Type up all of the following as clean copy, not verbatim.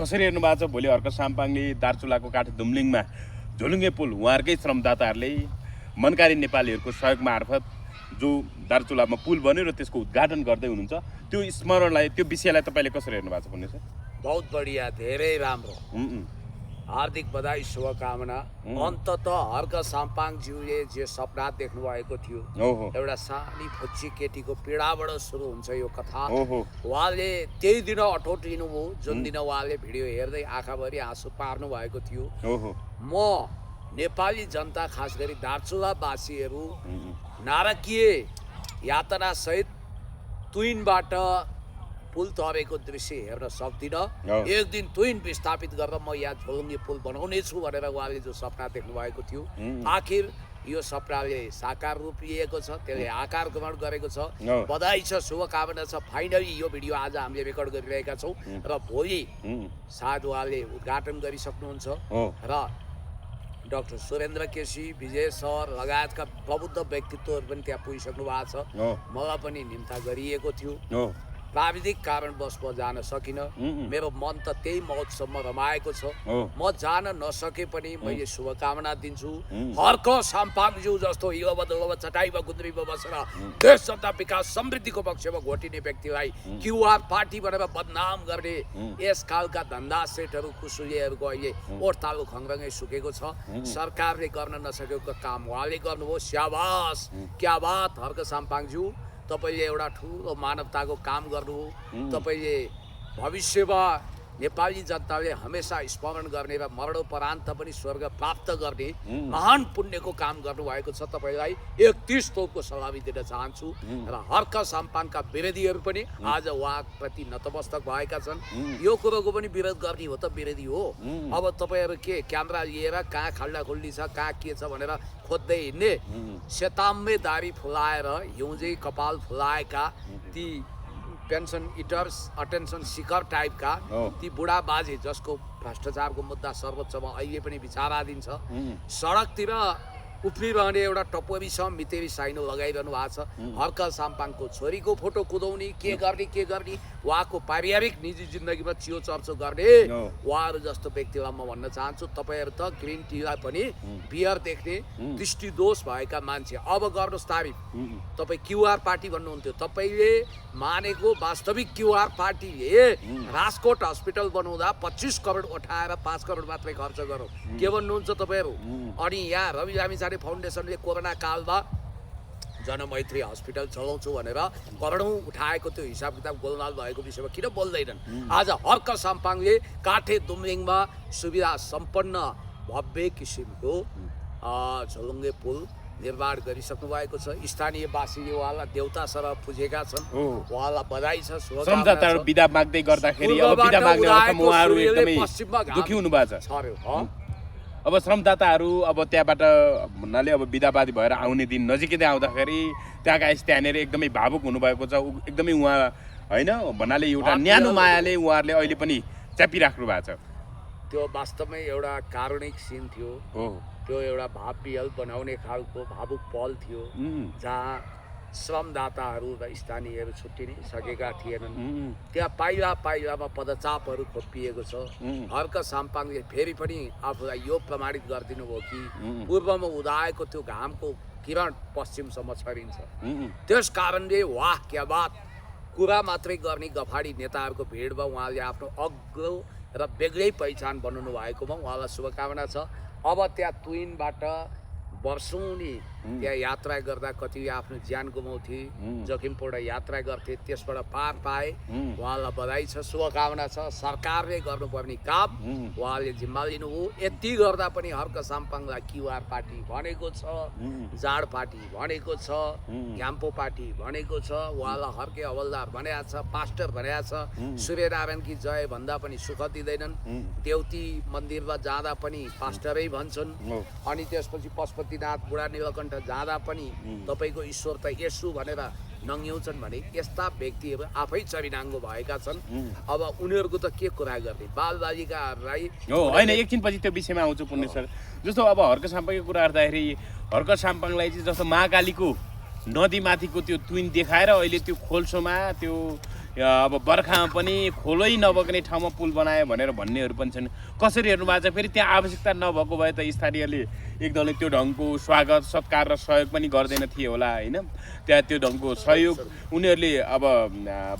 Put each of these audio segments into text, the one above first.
कसरी हेर्नु भएको छ भोलि हर्क साम्पाङले दार्चुलाको काठे दुम्लिङमा झोलुङ्गे पुल उहाँहरूकै श्रमदाताहरूले मनकारी नेपालीहरूको सहयोग मार्फत जो दार्चुलामा पुल बन्यो र त्यसको उद्घाटन गर्दै हुनुहुन्छ त्यो स्मरणलाई त्यो विषयलाई तपाईँले कसरी हेर्नु भएको छ भन्ने सर? बहुत बढिया, धेरै राम्रो, हार्दिक बधाई, शुभकामना। अन्ततः हर्क साम्पाङज्यूले जे सपना देख्नु भएको थियो, एउटा सानी फुच्ची केटीको पीडाबाट सुरु हुन्छ यो कथा। उहाँले त्यही दिन अठोट लिनुभयो जुन दिन उहाँले भिडियो हेर्दै आँखाभरि आँसु पार्नु भएको थियो। म नेपाली जनता, खास गरी दार्चुलावासीहरू नारकीय यातना सहित तुइनबाट पुल तरेको दृश्य हेर्न सक्दिनँ। एक दिन तुइन विस्थापित गरेर म यहाँ झोलुङ्गे पुल बनाउने छु भनेर उहाँले जो सपना देख्नु भएको थियो, आखिर यो सपनाले साकार रूप लिएको छ, त्यसले आकार ग्रहण गरेको छ। बधाई छ, शुभकामना छ। फाइनली यो भिडियो आज हामीले रेकर्ड गरिरहेका छौँ र भोलि सायद उहाँले उद्घाटन गरिसक्नुहुन्छ र डाक्टर सुरेन्द्र केसी, विजय सर लगायतका प्रबुद्ध व्यक्तित्वहरू पनि त्यहाँ पुगिसक्नु भएको छ। मलाई पनि निम्ता गरिएको थियो, प्राविधिक कारणवश म जान सकिनँ। मेरो मन त त्यही महोत्सवमा रमाएको छ। म जान नसके पनि मैले शुभकामना दिन्छु। हर्क साम्पाङज्यू जस्तो हिलोबदलोमा चटाइमा गुन्द्रीमा बसेर देश जनता विकास समृद्धिको पक्षमा घोटिने व्यक्तिलाई क्युआर पार्टी भनेर बदनाम गर्ने यस कालका धन्दा सेटहरू कुसुलियाहरूको अहिले ओठतालु खङ्ग्रङै सुकेको छ। सरकारले गर्न नसकेको काम उहाँले गर्नुभयो। स्याबास, क्या बात हर्क साम्पाङज्यू, तपाईले एउटा ठुलो मानवताको काम गर्नुभयो। तपाईले भविष्यमा नेपाली जनताले हमेसा स्मरण गर्ने र मरणोपरान्त पनि स्वर्ग प्राप्त गर्ने महान पुण्यको काम गर्नुभएको छ। तपाईँलाई 31 तोपको सलामी दिन चाहन्छु र हर्क साम्पाङका विरोधीहरू पनि आज उहाँप्रति नतमस्तक भएका छन्। यो कुरोको पनि विरोध गर्ने हो त विरोधी हो। अब तपाईँहरू के क्यामेरा लिएर कहाँ खल्डा खुल्डी छ, कहाँ के छ भनेर खोज्दै हिँड्ने, सेताम्मे दारी फुलाएर हिउँझै कपाल फुलाएका ती पेन्सन इटर्स, अटेन्सन सिकर टाइपका ती बुढा बाजे जसको भ्रष्टाचारको मुद्दा सर्वोच्चमा अहिले पनि विचाराधीन छ, सडकतिर उफ्रिरहने एउटा टपोरी छ, मितेरी साइनो लगाइरहनु भएको छ। हर्क साम्पाङको छोरीको फोटो कुदाउने, के गर्ने उहाँको पारिवारिक निजी जिन्दगीमा चियो चर्चो गर्ने उहाँहरू जस्तो व्यक्तिलाई म भन्न चाहन्छु, तपाईँहरू त ग्रिन टीलाई पनि बियर देख्ने दृष्टि दोष भएका मान्छे। अब गर्नुहोस् तारिफ। तपाईँ क्युआर पार्टी भन्नुहुन्थ्यो, तपाईँले मानेको वास्तविक क्युआर पार्टीले राजकोट हस्पिटल बनाउँदा 25 करोड उठाएर 5 करोड मात्रै खर्च गरौँ, के भन्नुहुन्छ तपाईँहरू? अनि यहाँ रवि लामिछाने फाउन्डेसनले कोरोना कालमा जनमैत्री हस्पिटल चलाउँछु भनेर करोडौँ उठाएको त्यो हिसाब किताब गोलमाल भएको विषयमा किन बोल्दैनन्? आज हर्क साम्पाङले काठे दुम्लिङमा सुविधा सम्पन्न भव्य किसिमको झोलुङ्गे पुल निर्माण गरिसक्नु भएको छ। स्थानीयवासीले उहाँलाई देउता सरह पुजेका छन्, उहाँलाई बधाई छ, शुभकामना छ। बिदा माग्दै गर्दाखेरि अब बिदा माग्ने अर्थमा उहाँहरू एकदमै दुखी हुनु भएको छ। अब श्रमदाताहरू अब त्यहाँबाट भन्नाले अब बिदाबादी भएर आउने दिन नजिकै आउँदाखेरि त्यहाँका स्थानीयहरू एकदमै भावुक हुनुभएको छ। एकदमै उहाँ होइन भन्नाले एउटा न्यानो मायाले उहाँहरूले अहिले पनि च्यापिराख्नु भएको छ। त्यो वास्तवमै एउटा कारुणिक सिन थियो, त्यो एउटा भाव विहल बनाउने खालको भावुक पल थियो, जहाँ श्रमदाताहरू र स्थानीयहरू छुट्टिन सकेका थिएनन्। त्यहाँ पाइलामा पदचापहरू खोपिएको छ। हर्क साम्पाङले फेरि पनि आफूलाई यो प्रमाणित गरिदिनु भयो कि पूर्वमा उदाएको त्यो घामको किरण पश्चिमसम्म छरिन्छ। त्यस कारणले वाह क्या बात कुरा मात्रै गर्ने गफाडी नेताहरूको भिडमा उहाँले आफ्नो अग्लो र बेग्लै पहिचान बनाउनु भएकोमा उहाँलाई शुभकामना छ। अब त्यहाँ तुइनबाट वर्षौनी त्यहाँ यात्रा गर्दा कति आफ्नो ज्यान गुमाउँथे, जोखिमपूर्ण यात्रा गर्थे, त्यसबाट पार पाए, उहाँलाई बधाई छ, शुभकामना छ। सरकारले गर्नुपर्ने काम उहाँले जिम्मा लिनुभयो। यति गर्दा पनि हर्क साम्पाङलाई क्युआर पार्टी भनेको छ, जाड पार्टी भनेको छ, घ्याम्पो पार्टी भनेको छ, उहाँलाई हर्के हवलदार भनेको छ, पास्टर भनेको छ, सूर्यनारायणकी जय भन्दा पनि सुख दिँदैनन्, देउती मन्दिरमा जाँदा पनि पास्टरै भन्छन्, अनि त्यसपछि पशुपतिनाथ बुढा नीलकण्ठ जाँदा पनि तपाईको ईश्वर त यसु भनेर नङ्ग्याउँछन् भने यस्ता व्यक्तिहरू आफै चरिनाङ्गो भएका छन्। अब उनीहरूको त के कुरा गर्ने, बालबालिकाहरूलाई होइन एकछिनपछि त्यो विषयमा आउँछु पुण्य सर। जस्तो अब हर्क साम्पाङको कुरा गर्दाखेरि हर्क साम्पाङलाई चाहिँ जस्तो महाकालीको नदीमाथिको त्यो तुइन देखाएर अहिले त्यो खोल्सोमा त्यो अब बर्खामा पनि खोलै नबग्ने ठाउँमा पुल बनायो भनेर भन्नेहरू पनि छन्। कसरी हेर्नु भएको छ? फेरि त्यहाँ आवश्यकता नभएको भए त स्थानीयले एकदमै त्यो ढङ्गको स्वागत सत्कार र सहयोग पनि गर्दैन थिए होला होइन। त्यहाँ त्यो ढङ्गको सहयोग उनीहरूले अब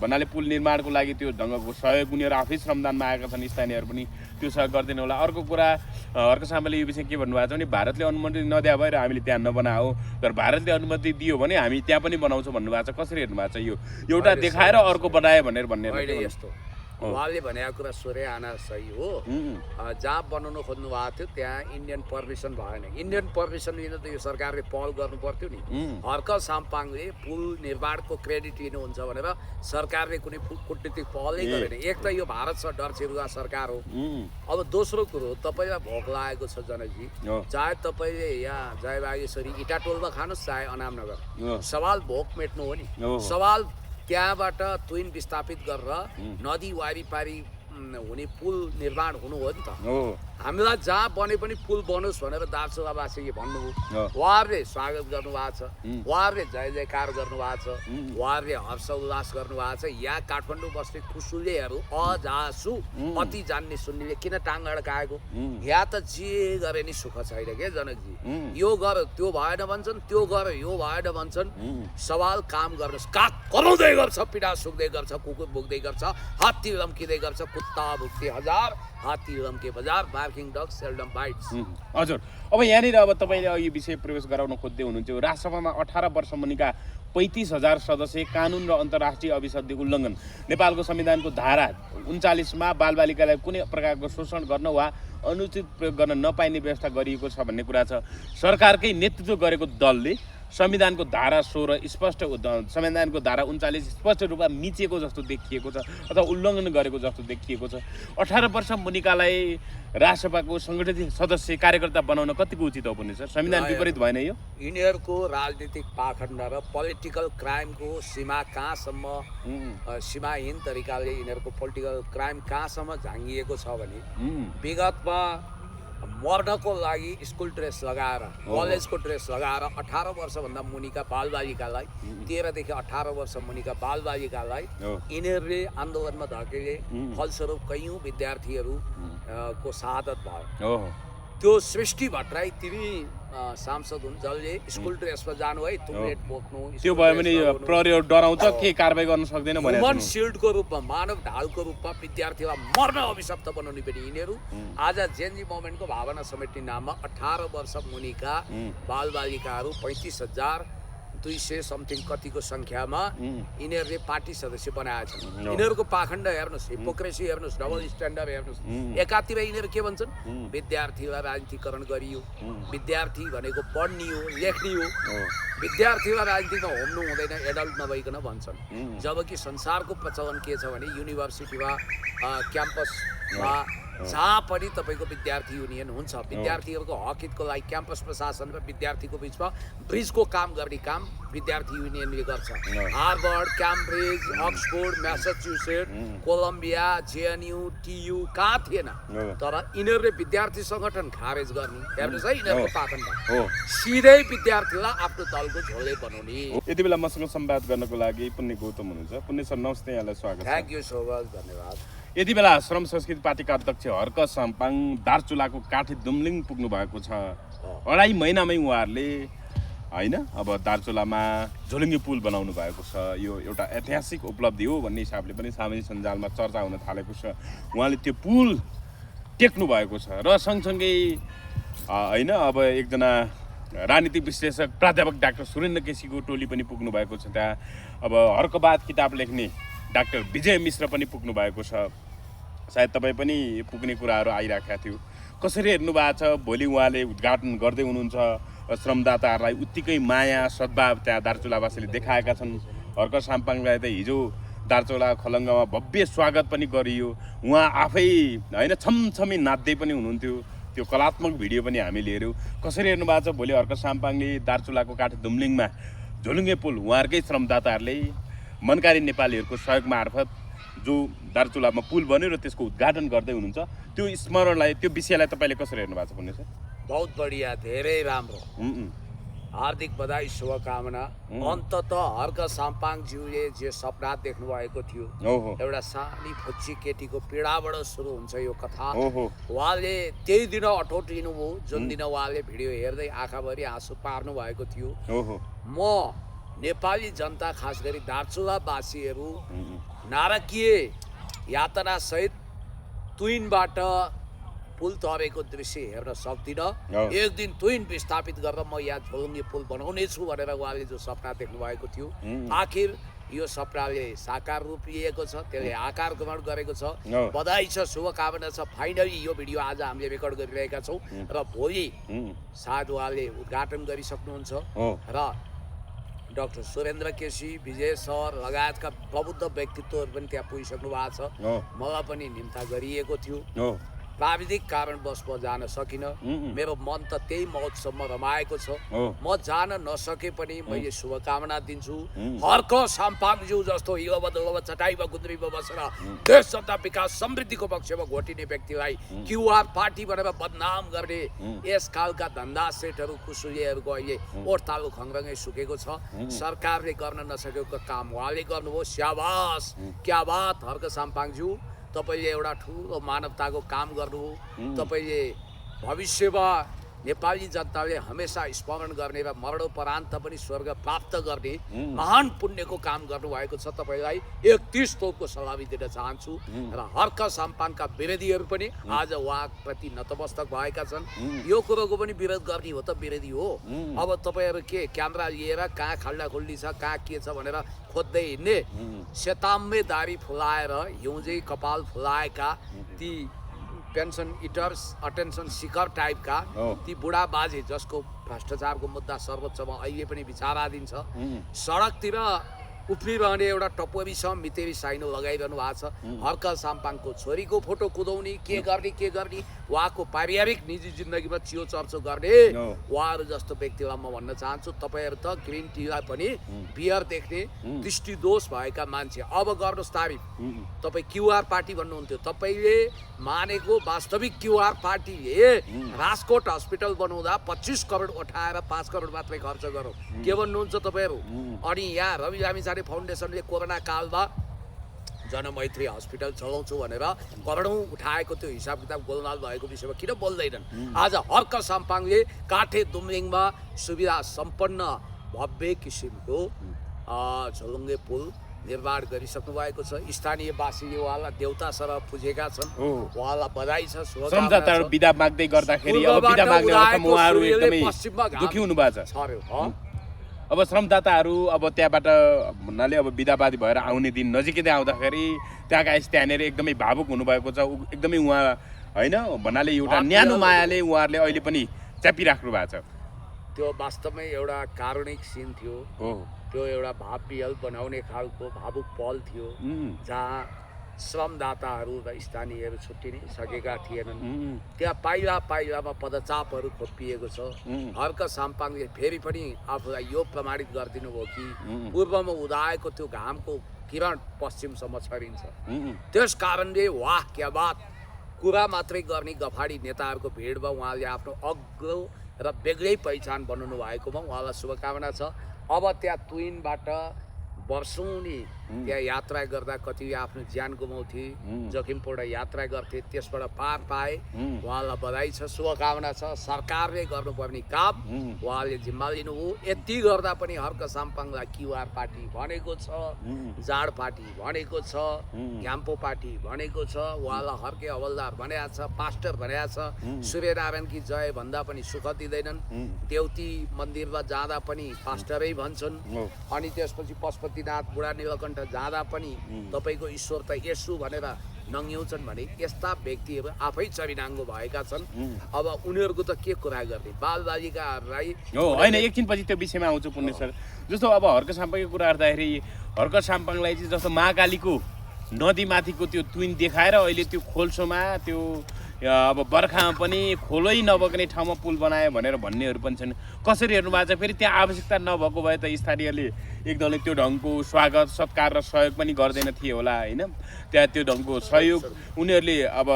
भन्नाले पुल निर्माणको लागि त्यो ढङ्गको सहयोग उनीहरू आफै श्रमदानमा आएका छन्, स्थानीयहरू पनि त्यो सहयोग गर्दैन होला। अर्को कुरा अर्को सामाले यो विषय के भन्नुभएको छ भने भारतले अनुमति नदिए भएर हामीले त्यहाँ नबनाऊ, तर भारतले अनुमति दियो भने हामी त्यहाँ पनि बनाउँछौँ भन्नुभएको छ। कसरी हेर्नु भएको छ यो? एउटा देखाएर अर्को बनायो भनेर भन्ने यस्तो उहाँले भनेको कुरा सोरे आना सही हो। जहाँ बनाउनु खोज्नु भएको थियो त्यहाँ इन्डियन पर्मिसन भएन। इन्डियन पर्मिसन लिन त यो सरकारले पहल गर्नु पर्थ्यो नि। हर्क साम्पाङले पुल निर्माणको क्रेडिट लिनुहुन्छ भनेर सरकारले कुनै कूटनीतिक पहलै गरेन। एक त यो भारतसँग डर छिरुवा सरकार हो। अब दोस्रो कुरो, तपाईँलाई भोक लागेको छ जनकजी, चाहे तपाईँले यहाँ जयबागेश्वरी इटाटोलमा खानुहोस् चाहे अनामनगर, सवाल भोक मेट्नु हो नि। सवाल त्यहाँबाट तुइन विस्थापित गरेर नदी वारिपारी हुने पुल निर्माण हुनु हो नि त। हामीलाई जहाँ बने पनि पुल बनोस् भनेर दार्चुलावासीले भन्नुभयो। उहाँहरूले स्वागत गर्नुभएको छ, उहाँहरूले जय जयकार गर्नुभएको छ, उहाँहरूले हर्ष उल्लास गर्नुभएको छ। यहाँ काठमाडौँ बस्ने खुसुलेहरू अजासु अति जान्ने सुन्नेले किन टाङ अड्काएको? यहाँ त जे गरे नि सुख छैन के जनकजी। यो गर त्यो भएन भन्छन्, त्यो गर यो भएन भन्छन्। सवाल काम गर्नुहोस्। काग कराउँदै गर्छ, पिडा सुक्दै गर्छ, कुकुर भुक्दै गर्छ, हात्ती लम्किँदै गर्छ, कुत्ता भुक्ते हजार, हात्ती लम्के बजार, बार्किङ डग सेल्डम बाइट्स। हजुर, अब यहाँनिर अब तपाईँले यो विषय प्रवेश गराउन खोज्दै हुनुहुन्थ्यो। राष्ट्रसभामा 18 वर्ष मुनिका 35,000 सदस्य कानुन र अन्तर्राष्ट्रिय अभिसन्धि उल्लङ्घन, नेपालको संविधानको धारा 39मा बालबालिकालाई कुनै प्रकारको शोषण गर्न वा अनुचित प्रयोग गर्न नपाइने व्यवस्था गरिएको छ भन्ने कुरा छ। सरकारकै नेतृत्व गरेको दलले संविधानको धारा 16 स्पष्ट, संविधानको धारा 39 स्पष्ट रूपमा मिचेको जस्तो देखिएको छ अथवा उल्लङ्घन गरेको जस्तो देखिएको छ। 18 वर्ष मुनिकालाई राष्ट्रसभाको सङ्गठित सदस्य कार्यकर्ता बनाउन कतिको उचित हो पनि सर? संविधान विपरीत भएन यो? यिनीहरूको राजनीतिक पाखण्ड र पोलिटिकल क्राइमको सीमा कहाँसम्म, सीमाहीन तरिकाले यिनीहरूको पोलिटिकल क्राइम कहाँसम्म झाँगिएको छ भने विगतमा मर्नको लागि स्कुल ड्रेस लगाएर, कलेजको ड्रेस लगाएर 18 वर्षभन्दा मुनिका बालबालिकालाई, 13 देखि 18 वर्ष मुनिका बालबालिकालाई यिनीहरूले आन्दोलनमा धकेले। फलस्वरूप कैयौँ विद्यार्थीहरू को शहादत भयो। त्यो सृष्टि भट्टराई तिमी सांसद हुन् जसले स्कुल ड्रेसमा जानु है, तुमलेट बोक्नु, त्यो भयो भने प्रहरी डराउँछ के कारबाही गर्न सक्दैन भने ह्युमन सिल्डको रूपमा, मानव ढालको रूपमा विद्यार्थीलाई मर्न अभिशप्त बनाउने पनि यिनीहरू। आज जेनजी मोभमेन्टको भावना समेट्ने नाममा 18 वर्ष मुनिका बालबालिकाहरू 35,200 समथिङ कतिको सङ्ख्यामा यिनीहरूले पार्टी सदस्य बनाएका छन्। यिनीहरूको पाखण्ड हेर्नुहोस्, हिपोक्रेसी हेर्नुहोस्, डबल स्ट्यान्डर्ड हेर्नुहोस्। एकातिर यिनीहरू के भन्छन्? विद्यार्थीलाई राजनीतिकरण गरियो, विद्यार्थी भनेको पढ्ने हो, लेख्ने हो, विद्यार्थीलाई राजनीतिमा होम्नु हुँदैन एडल्ट नभइकन भन्छन्। जबकि संसारको प्रचलन के छ भने युनिभर्सिटीमा क्याम्पसमा जहाँ पनि तपाईँको विद्यार्थी युनियन हुन्छ। विद्यार्थीहरूको हक हितको लागि क्याम्पस प्रशासन र विद्यार्थीको बिचमा ब्रिजको काम गर्ने काम विद्यार्थी युनियनले गर्छ। Harvard, Cambridge, Oxford, Massachusetts, Columbia, JNU, TU कहाँ थिएन, तर यिनीहरूले विद्यार्थी सङ्गठन खारेज गर्ने। हेर्नुहोस् है, यिनीहरूको पाखण्ड सिधै विद्यार्थीलाई आफ्नो दलको झोले बनाउने। यति बेला मसँग संवाद गर्नको लागि पुण्य गौतम हुनुहुन्छ। पुण्य सर नमस्ते, यहाँलाई स्वागत छ। थ्याङ्क यू सो मच, धन्यवाद। यति बेला श्रम संस्कृति पार्टीका अध्यक्ष हर्क साम्पाङ दार्चुलाको काठी दुम्लिङ पुग्नु भएको छ। 2.5 महिनामै उहाँहरूले होइन अब दार्चुलामा झोलुङ्गे पुल बनाउनु भएको छ। यो एउटा ऐतिहासिक उपलब्धि हो भन्ने हिसाबले पनि सामाजिक सञ्जालमा चर्चा हुन थालेको छ। उहाँले त्यो पुल टेक्नु भएको छ र सँगसँगै होइन अब एकजना राजनीतिक विश्लेषक प्राध्यापक डाक्टर सुरेन्द्र केसीको टोली पनि पुग्नु भएको छ त्यहाँ। अब हर्कबाद किताब लेख्ने डाक्टर विजय मिश्र पनि पुग्नु भएको छ। सायद तपाईँ पनि पुग्ने कुराहरू आइराखेका थियो। कसरी हेर्नु भएको छ? भोलि उहाँले उद्घाटन गर्दै हुनुहुन्छ। श्रमदाताहरूलाई उत्तिकै माया सद्भाव त्यहाँ दार्चुलावासीले देखाएका छन्। हर्क साम्पाङलाई त हिजो दार्चुला खलङ्गामा भव्य स्वागत पनि गरियो। उहाँ आफै होइन छमछमी नाच्दै पनि हुनुहुन्थ्यो। त्यो कलात्मक भिडियो पनि हामीले हेऱ्यौँ। कसरी हेर्नु भएको छ? भोलि हर्क साम्पाङले दार्चुलाको काठी दुम्लिङमा झोलुङ्गे पुल उहाँहरूकै श्रमदाताहरूले मनकारी नेपालीहरूको सहयोग मार्फत जो दार्चुलामा पुल बन्यो र त्यसको उद्घाटन गर्दै हुनुहुन्छ, त्यो स्मरणलाई, त्यो विषयलाई तपाईँले कसरी हेर्नु भएको छ भन्ने सर? बहुत बढिया, धेरै राम्रो। हार्दिक बधाई शुभकामना। अन्ततः हर्क साम्पाङज्यूले जे सपना देख्नु भएको थियो एउटा सानी फुच्ची केटीको पीडाबाट सुरु हुन्छ यो कथा। उहाँले त्यही दिन अठोट लिनुभयो जुन दिन उहाँले भिडियो हेर्दै आँखाभरि आँसु पार्नु भएको थियो। म नेपाली जनता खास गरी दार्चुलावासीहरू नारकीय यातना सहित तुइनबाट पुल तरेको दृश्य हेर्न सक्दिनँ। एक दिन तुइन विस्थापित गरेर म यहाँ झोलुङ्गे पुल बनाउने छु भनेर उहाँले जो सपना देख्नु भएको थियो, आखिर यो सपनाले साकार रूप लिएको छ, त्यसले आकार ग्रहण गरेको छ। बधाई छ, शुभकामना छ। फाइनली यो भिडियो आज हामीले रेकर्ड गरिरहेका छौँ र भोलि सायद उहाँले उद्घाटन गरिसक्नुहुन्छ र डाक्टर सुरेन्द्र केसी, विजय सर लगायतका प्रबुद्ध व्यक्तित्वहरू पनि त्यहाँ पुगिसक्नु भएको छ। मलाई पनि निम्ता गरिएको थियो, प्राविधिक कारणवश म जान सकिनँ। मेरो मन त त्यही महोत्सवमा रमाएको छ। म जान नसके पनि मैले शुभकामना दिन्छु। हर्क साम्पाङज्यू जस्तो हिलोबदलोमा चटाइमा गुन्द्रीमा बसेर देश जनता विकास समृद्धिको पक्षमा घोटिने व्यक्तिलाई क्युआर पार्टी भनेर बदनाम गर्ने यस खालका धन्दा सेटहरू कुसुलेहरूको अहिले ओठतालु खङ्ग्रङै सुकेको छ। सरकारले गर्न नसकेको काम उहाँले गर्नुभयो। स्याबास, क्या बात हर्क साम्पाङज्यू, तपाईले एउटा ठुलो मानवताको काम गर्नुभयो। तपाईले भविष्यमा नेपाली जनताले हमेसा स्मरण गर्ने र मरणोपरान्त पनि स्वर्ग प्राप्त गर्ने महान पुण्यको काम गर्नुभएको छ। तपाईँलाई 31 तोपको सलामी दिन चाहन्छु र हर्क साम्पाङका विरोधीहरू पनि आज उहाँप्रति नतमस्तक भएका छन्। यो कुरोको पनि विरोध गर्ने हो त विरोधी हो। अब तपाईँहरू के क्यामेरा लिएर कहाँ खाल्डा खुल्डी छ, कहाँ के छ भनेर खोज्दै हिँड्ने? सेताम्मे दारी फुलाएर हिउँझै कपाल फुलाएका ती पेन्सन इटर्स, अटेन्सन सिकर टाइपका ती बुढा बाजे जसको भ्रष्टाचारको मुद्दा सर्वोच्चमा अहिले पनि विचाराधीन छ, सडकतिर उफ्रिरहने एउटा टपोरी छ, मितेरी साइनो लगाइरहनु भएको छ। हर्क साम्पाङको छोरीको फोटो कुदाउने, के गर्ने उहाँको पारिवारिक निजी जिन्दगीमा चियो चर्चो गर्ने उहाँहरू जस्तो व्यक्तिलाई म भन्न चाहन्छु, तपाईँहरू त ग्रिन टीलाई पनि बियर देख्ने दृष्टिदोष भएका मान्छे। अब गर्नुहोस् तारिफ। तपाईँ क्युआर पार्टी भन्नुहुन्थ्यो, तपाईँले मानेको वास्तविक क्युआर पार्टीले राजकोट हस्पिटल बनाउँदा 25 करोड उठाएर 5 करोड मात्रै खर्च गरौँ, के भन्नुहुन्छ तपाईँहरू? अनि यहाँ रवि लामिछाने फाउन्डेसनले कोरोना कालमा जनमैत्री हस्पिटल चलाउँछु भनेर करोडौँ उठाएको त्यो हिसाब किताब गोलमाल भएको विषयमा किन बोल्दैनन्? आज हर्क साम्पाङले काठे दुम्लिङमा सुविधा सम्पन्न भव्य किसिमको झोलुङ्गे पुल निर्माण गरिसक्नु भएको छ। स्थानीयवासीले उहाँलाई देउता सरह पुजेका छन्, उहाँलाई बधाई छ, शुभकामना। बिदा माग्दै गर्दाखेरि अब बिदा माग्ने अवस्थामा उहाँहरू एकदमै दुखी हुनु भएको छ। अब श्रमदाताहरू अब त्यहाँबाट भन्नाले अब बिदाबादी भएर आउने दिन नजिकै आउँदाखेरि त्यहाँका त्यहाँनिर एकदमै भावुक हुनुभएको छ। एकदमै उहाँ होइन भन्नाले एउटा न्यानो मायाले उहाँहरूले अहिले पनि च्यापिराख्नु भएको छ। त्यो वास्तवमै एउटा कारुणिक सिन थियो। त्यो एउटा भाव विहल बनाउने खालको भावुक पल थियो जहाँ श्रमदाताहरू र स्थानीयहरू छुट्टिनै सकेका थिएनन्। त्यहाँ पाइला पाइलामा पदचापहरू खोपिएको छ। हर्क साम्पाङले फेरि पनि आफूलाई यो प्रमाणित गरिदिनु भयो कि पूर्वमा उदाएको त्यो घामको किरण पश्चिमसम्म छरिन्छ। त्यस कारणले वाह क्या बात कुरा मात्रै गर्ने गफाडी नेताहरूको भिडमा उहाँले आफ्नो अग्लो र बेग्लै पहिचान बनाउनु भएकोमा उहाँलाई शुभकामना छ। अब त्यहाँ तुइनबाट वर्षौनी त्यहाँ यात्रा गर्दा कति आफ्नो ज्यान गुमाउँथे, जोखिमपूर्ण यात्रा गर्थे, त्यसबाट पार पाए। उहाँलाई बधाई छ, शुभकामना छ। सरकारले गर्नुपर्ने काम उहाँले जिम्मा लिनुभयो। यति गर्दा पनि हर्क साम्पाङलाई क्युआर पार्टी भनेको छ, जाड पार्टी भनेको छ, घ्याम्पो पार्टी भनेको छ, उहाँलाई हर्के हवलदार भनेको छ, पास्टर भनेको छ। सूर्यनारायणकी जय भन्दा पनि सुख दिँदैनन्। देउती मन्दिरमा जाँदा पनि पास्टरै भन्छन्। अनि त्यसपछि पशुपतिनाथ बुढा नीलकण्ठ जाँदा पनि तपाईको ईश्वर त यसु भनेर नङ्ग्याउँछन् भने यस्ता व्यक्तिहरू आफै चरिनाङ्गो भएका छन्। अब उनीहरूको त के कुरा गर्ने? बालबालिकाहरूलाई होइन, एकछिनपछि त्यो विषयमा आउँछु पुण्य सर। जस्तो अब हर्क साम्पाङको कुरा गर्दाखेरि हर्क साम्पाङलाई चाहिँ जस्तो महाकालीको नदीमाथिको त्यो तुइन देखाएर अहिले त्यो खोल्सोमा त्यो अब बर्खामा पनि खोलै नबग्ने ठाउँमा पुल बनायो भनेर भन्नेहरू पनि छन्। कसरी हेर्नु भएको छ? फेरि त्यहाँ आवश्यकता नभएको भए त स्थानीयले एकदमै त्यो ढङ्गको स्वागत सत्कार र सहयोग पनि गर्दैन थिए होला होइन। त्यहाँ त्यो ढङ्गको सहयोग उनीहरूले अब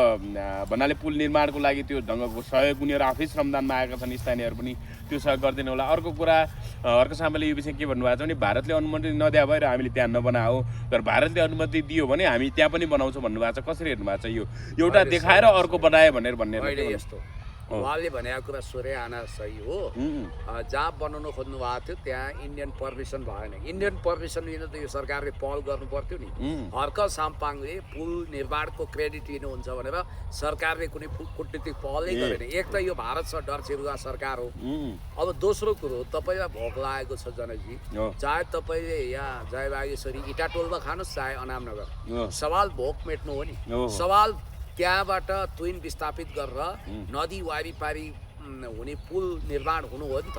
भन्नाले पुल निर्माणको लागि त्यो ढङ्गको सहयोग उनीहरू आफै श्रमदानमा आएका छन्, स्थानीयहरू पनि त्यो सहयोग गर्दैन होला। अर्को कुरा अर्को सामाले यो विषय के भन्नुभएको छ भने भारतले अनुमति नदिए भएर हामीले त्यहाँ नबनाऊ, तर भारतले अनुमति दियो भने हामी त्यहाँ पनि बनाउँछौँ भन्नुभएको छ। कसरी हेर्नु भएको छ यो? एउटा देखाएर अर्को बनायो भनेर भन्ने यस्तो उहाँले भनेको कुरा सोरे आना सही हो। जहाँ बनाउनु खोज्नु भएको थियो त्यहाँ इन्डियन पर्मिसन भएन। इन्डियन पर्मिसन लिन त यो सरकारले पहल गर्नु पर्थ्यो नि। हर्क साम्पाङले पुल निर्माणको क्रेडिट लिनुहुन्छ भनेर सरकारले कुनै कूटनीतिक पहलै गरेन। एक त यो भारत डरचिरुवा सरकार हो। अब दोस्रो कुरो, तपाईँलाई भोक लागेको छ जनकजी, चाहे तपाईँले यहाँ जयबागेश्वरी इटाटोलमा खानुहोस् चाहे अनामनगर, सवाल भोक मेट्नु हो नि। सवाल त्यहाँबाट ट्विन विस्थापित गरेर नदी वारिपारी हुने पुल निर्माण हुनु हो नि त।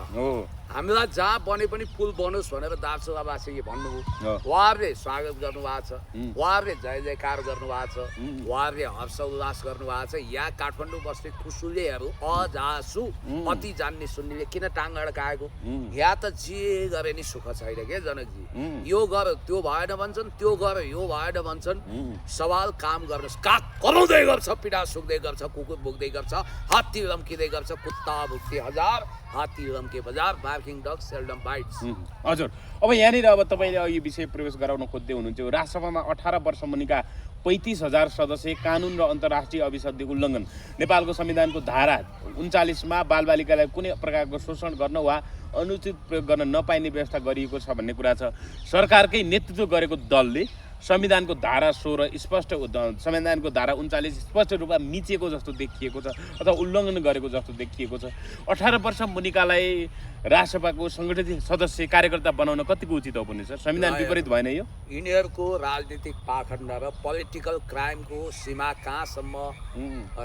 हामीलाई जहाँ बने पनि पुल बनोस् भनेर दार्चुलावासीले भन्नुभयो। उहाँहरूले स्वागत गर्नुभएको छ, उहाँहरूले जय जयकार गर्नुभएको छ, उहाँहरूले हर्ष उल्लास गर्नुभएको छ। यहाँ काठमाडौँ बस्ने कुसुलेहरू अजासु अति जान्ने सुन्नेले किन टाङ अड्काएको? यहाँ त जे गरे नि सुख छैन क्या जनकजी। यो गर त्यो भएन भन्छन्, त्यो गर यो भएन भन्छन्। सवाल काम गर्नुहोस्। काग कराउँदै गर्छ, पिडा सुक्दै गर्छ, कुकुर भुक्दै गर्छ, हात्ती लम्किँदै गर्छ, कुत्ता भुक्ते हजार, हात्ती लम्के बजार, बार्किङ डग सेल्डम बाइट्स। हजुर, अब यहाँनिर अब तपाईँले यो विषय प्रवेश गराउन खोज्दै हुनुहुन्छ। राष्ट्रसभामा 18 वर्ष मुनिका 35,000 सदस्य कानुन र अन्तर्राष्ट्रिय अभिसन्धि उल्लङ्घन, नेपालको संविधानको धारा 39मा बालबालिकालाई कुनै प्रकारको शोषण गर्न वा अनुचित प्रयोग गर्न नपाइने व्यवस्था गरिएको छ भन्ने कुरा छ। सरकारकै नेतृत्व गरेको दलले संविधानको धारा 16 स्पष्ट, संविधानको धारा 39 स्पष्ट रूपमा मिचेको जस्तो देखिएको छ अथवा उल्लङ्घन गरेको जस्तो देखिएको छ। 18 वर्ष मुनिकालाई राष्ट्रसभाको सङ्गठित सदस्य कार्यकर्ता बनाउन कतिको उचित हो पनि सर? संविधान विपरीत भएन यो? यिनीहरूको राजनीतिक पाखण्ड र पोलिटिकल क्राइमको सीमा कहाँसम्म,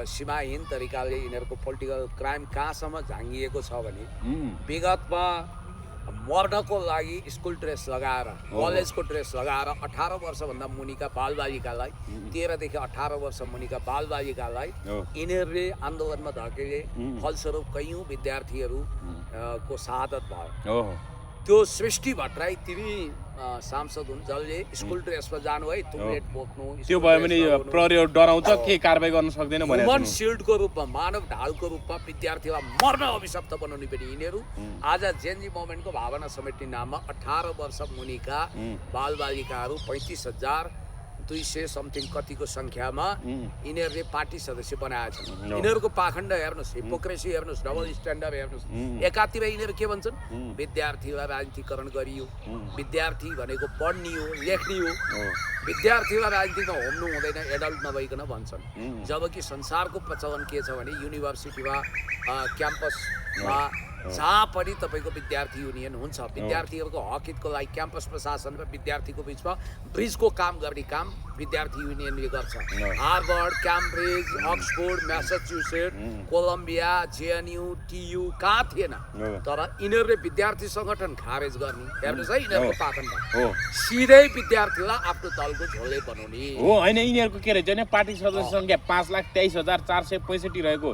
सीमाहीन तरिकाले यिनीहरूको पोलिटिकल क्राइम कहाँसम्म झाँगिएको छ भने विगतमा मर्नको लागि स्कुल ड्रेस लगाएर, कलेजको ड्रेस लगाएर 18 वर्षभन्दा मुनिका बालबालिकालाई, 13 देखि 18 वर्ष मुनिका बालबालिकालाई यिनीहरूले आन्दोलनमा धकेले। फलस्वरूप कैयौँ विद्यार्थीहरू को शहादत भयो। त्यो सृष्टि भट्टराई तिमी सांसद हुन् जसले स्कुल ड्रेसमा जानु है, तुमलेट बोक्नु, त्यो भयो भने प्रहरी डराउँछ, के कारबाही गर्न सक्दैन भने ह्युमन सिल्डको रूपमा, मानव ढालको रूपमा विद्यार्थीलाई मर्न अभिशप्त बनाउने पनि यिनीहरू आज जेनजी मोभमेन्टको भावना समेट्ने नाममा 18 वर्ष मुनिका बालबालिकाहरू 35,200 समथिङ कतिको सङ्ख्यामा यिनीहरूले पार्टी सदस्य बनाएका छन्। यिनीहरूको पाखण्ड हेर्नुहोस्, हिपोक्रेसी हेर्नुहोस्, डबल स्ट्यान्डर्ड हेर्नुहोस्। एकातिर यिनीहरू के भन्छन्? विद्यार्थीलाई राजनीतिकरण गरियो, विद्यार्थी भनेको पढ्ने हो, लेख्ने हो, विद्यार्थीलाई राजनीतिमा होम्नु हुँदैन एडल्ट नभइकन भन्छन्। जबकि संसारको प्रचलन के छ भने युनिभर्सिटीमा क्याम्पसमा जहाँ पनि तपाईँको विद्यार्थी युनियन हुन्छ। विद्यार्थीहरूको हक हितको लागि क्याम्पस प्रशासन र विद्यार्थीको बिचमा ब्रिजको काम गर्ने काम विद्यार्थी युनियनले गर्छ। Harvard, Cambridge, Oxford, Massachusetts, Columbia, JNU, TU कहाँ थिएन, तर यिनीहरूले विद्यार्थी सङ्गठन खारेज गर्ने। हेर्नुहोस् है, यिनीहरूको पाखण्ड सिधै विद्यार्थीलाई आफ्नो दलको झोले बनाउने हो होइन। यिनीहरूको के रहेछ भने पार्टी सदस्य सङ्ख्या 5,23,465 रहेको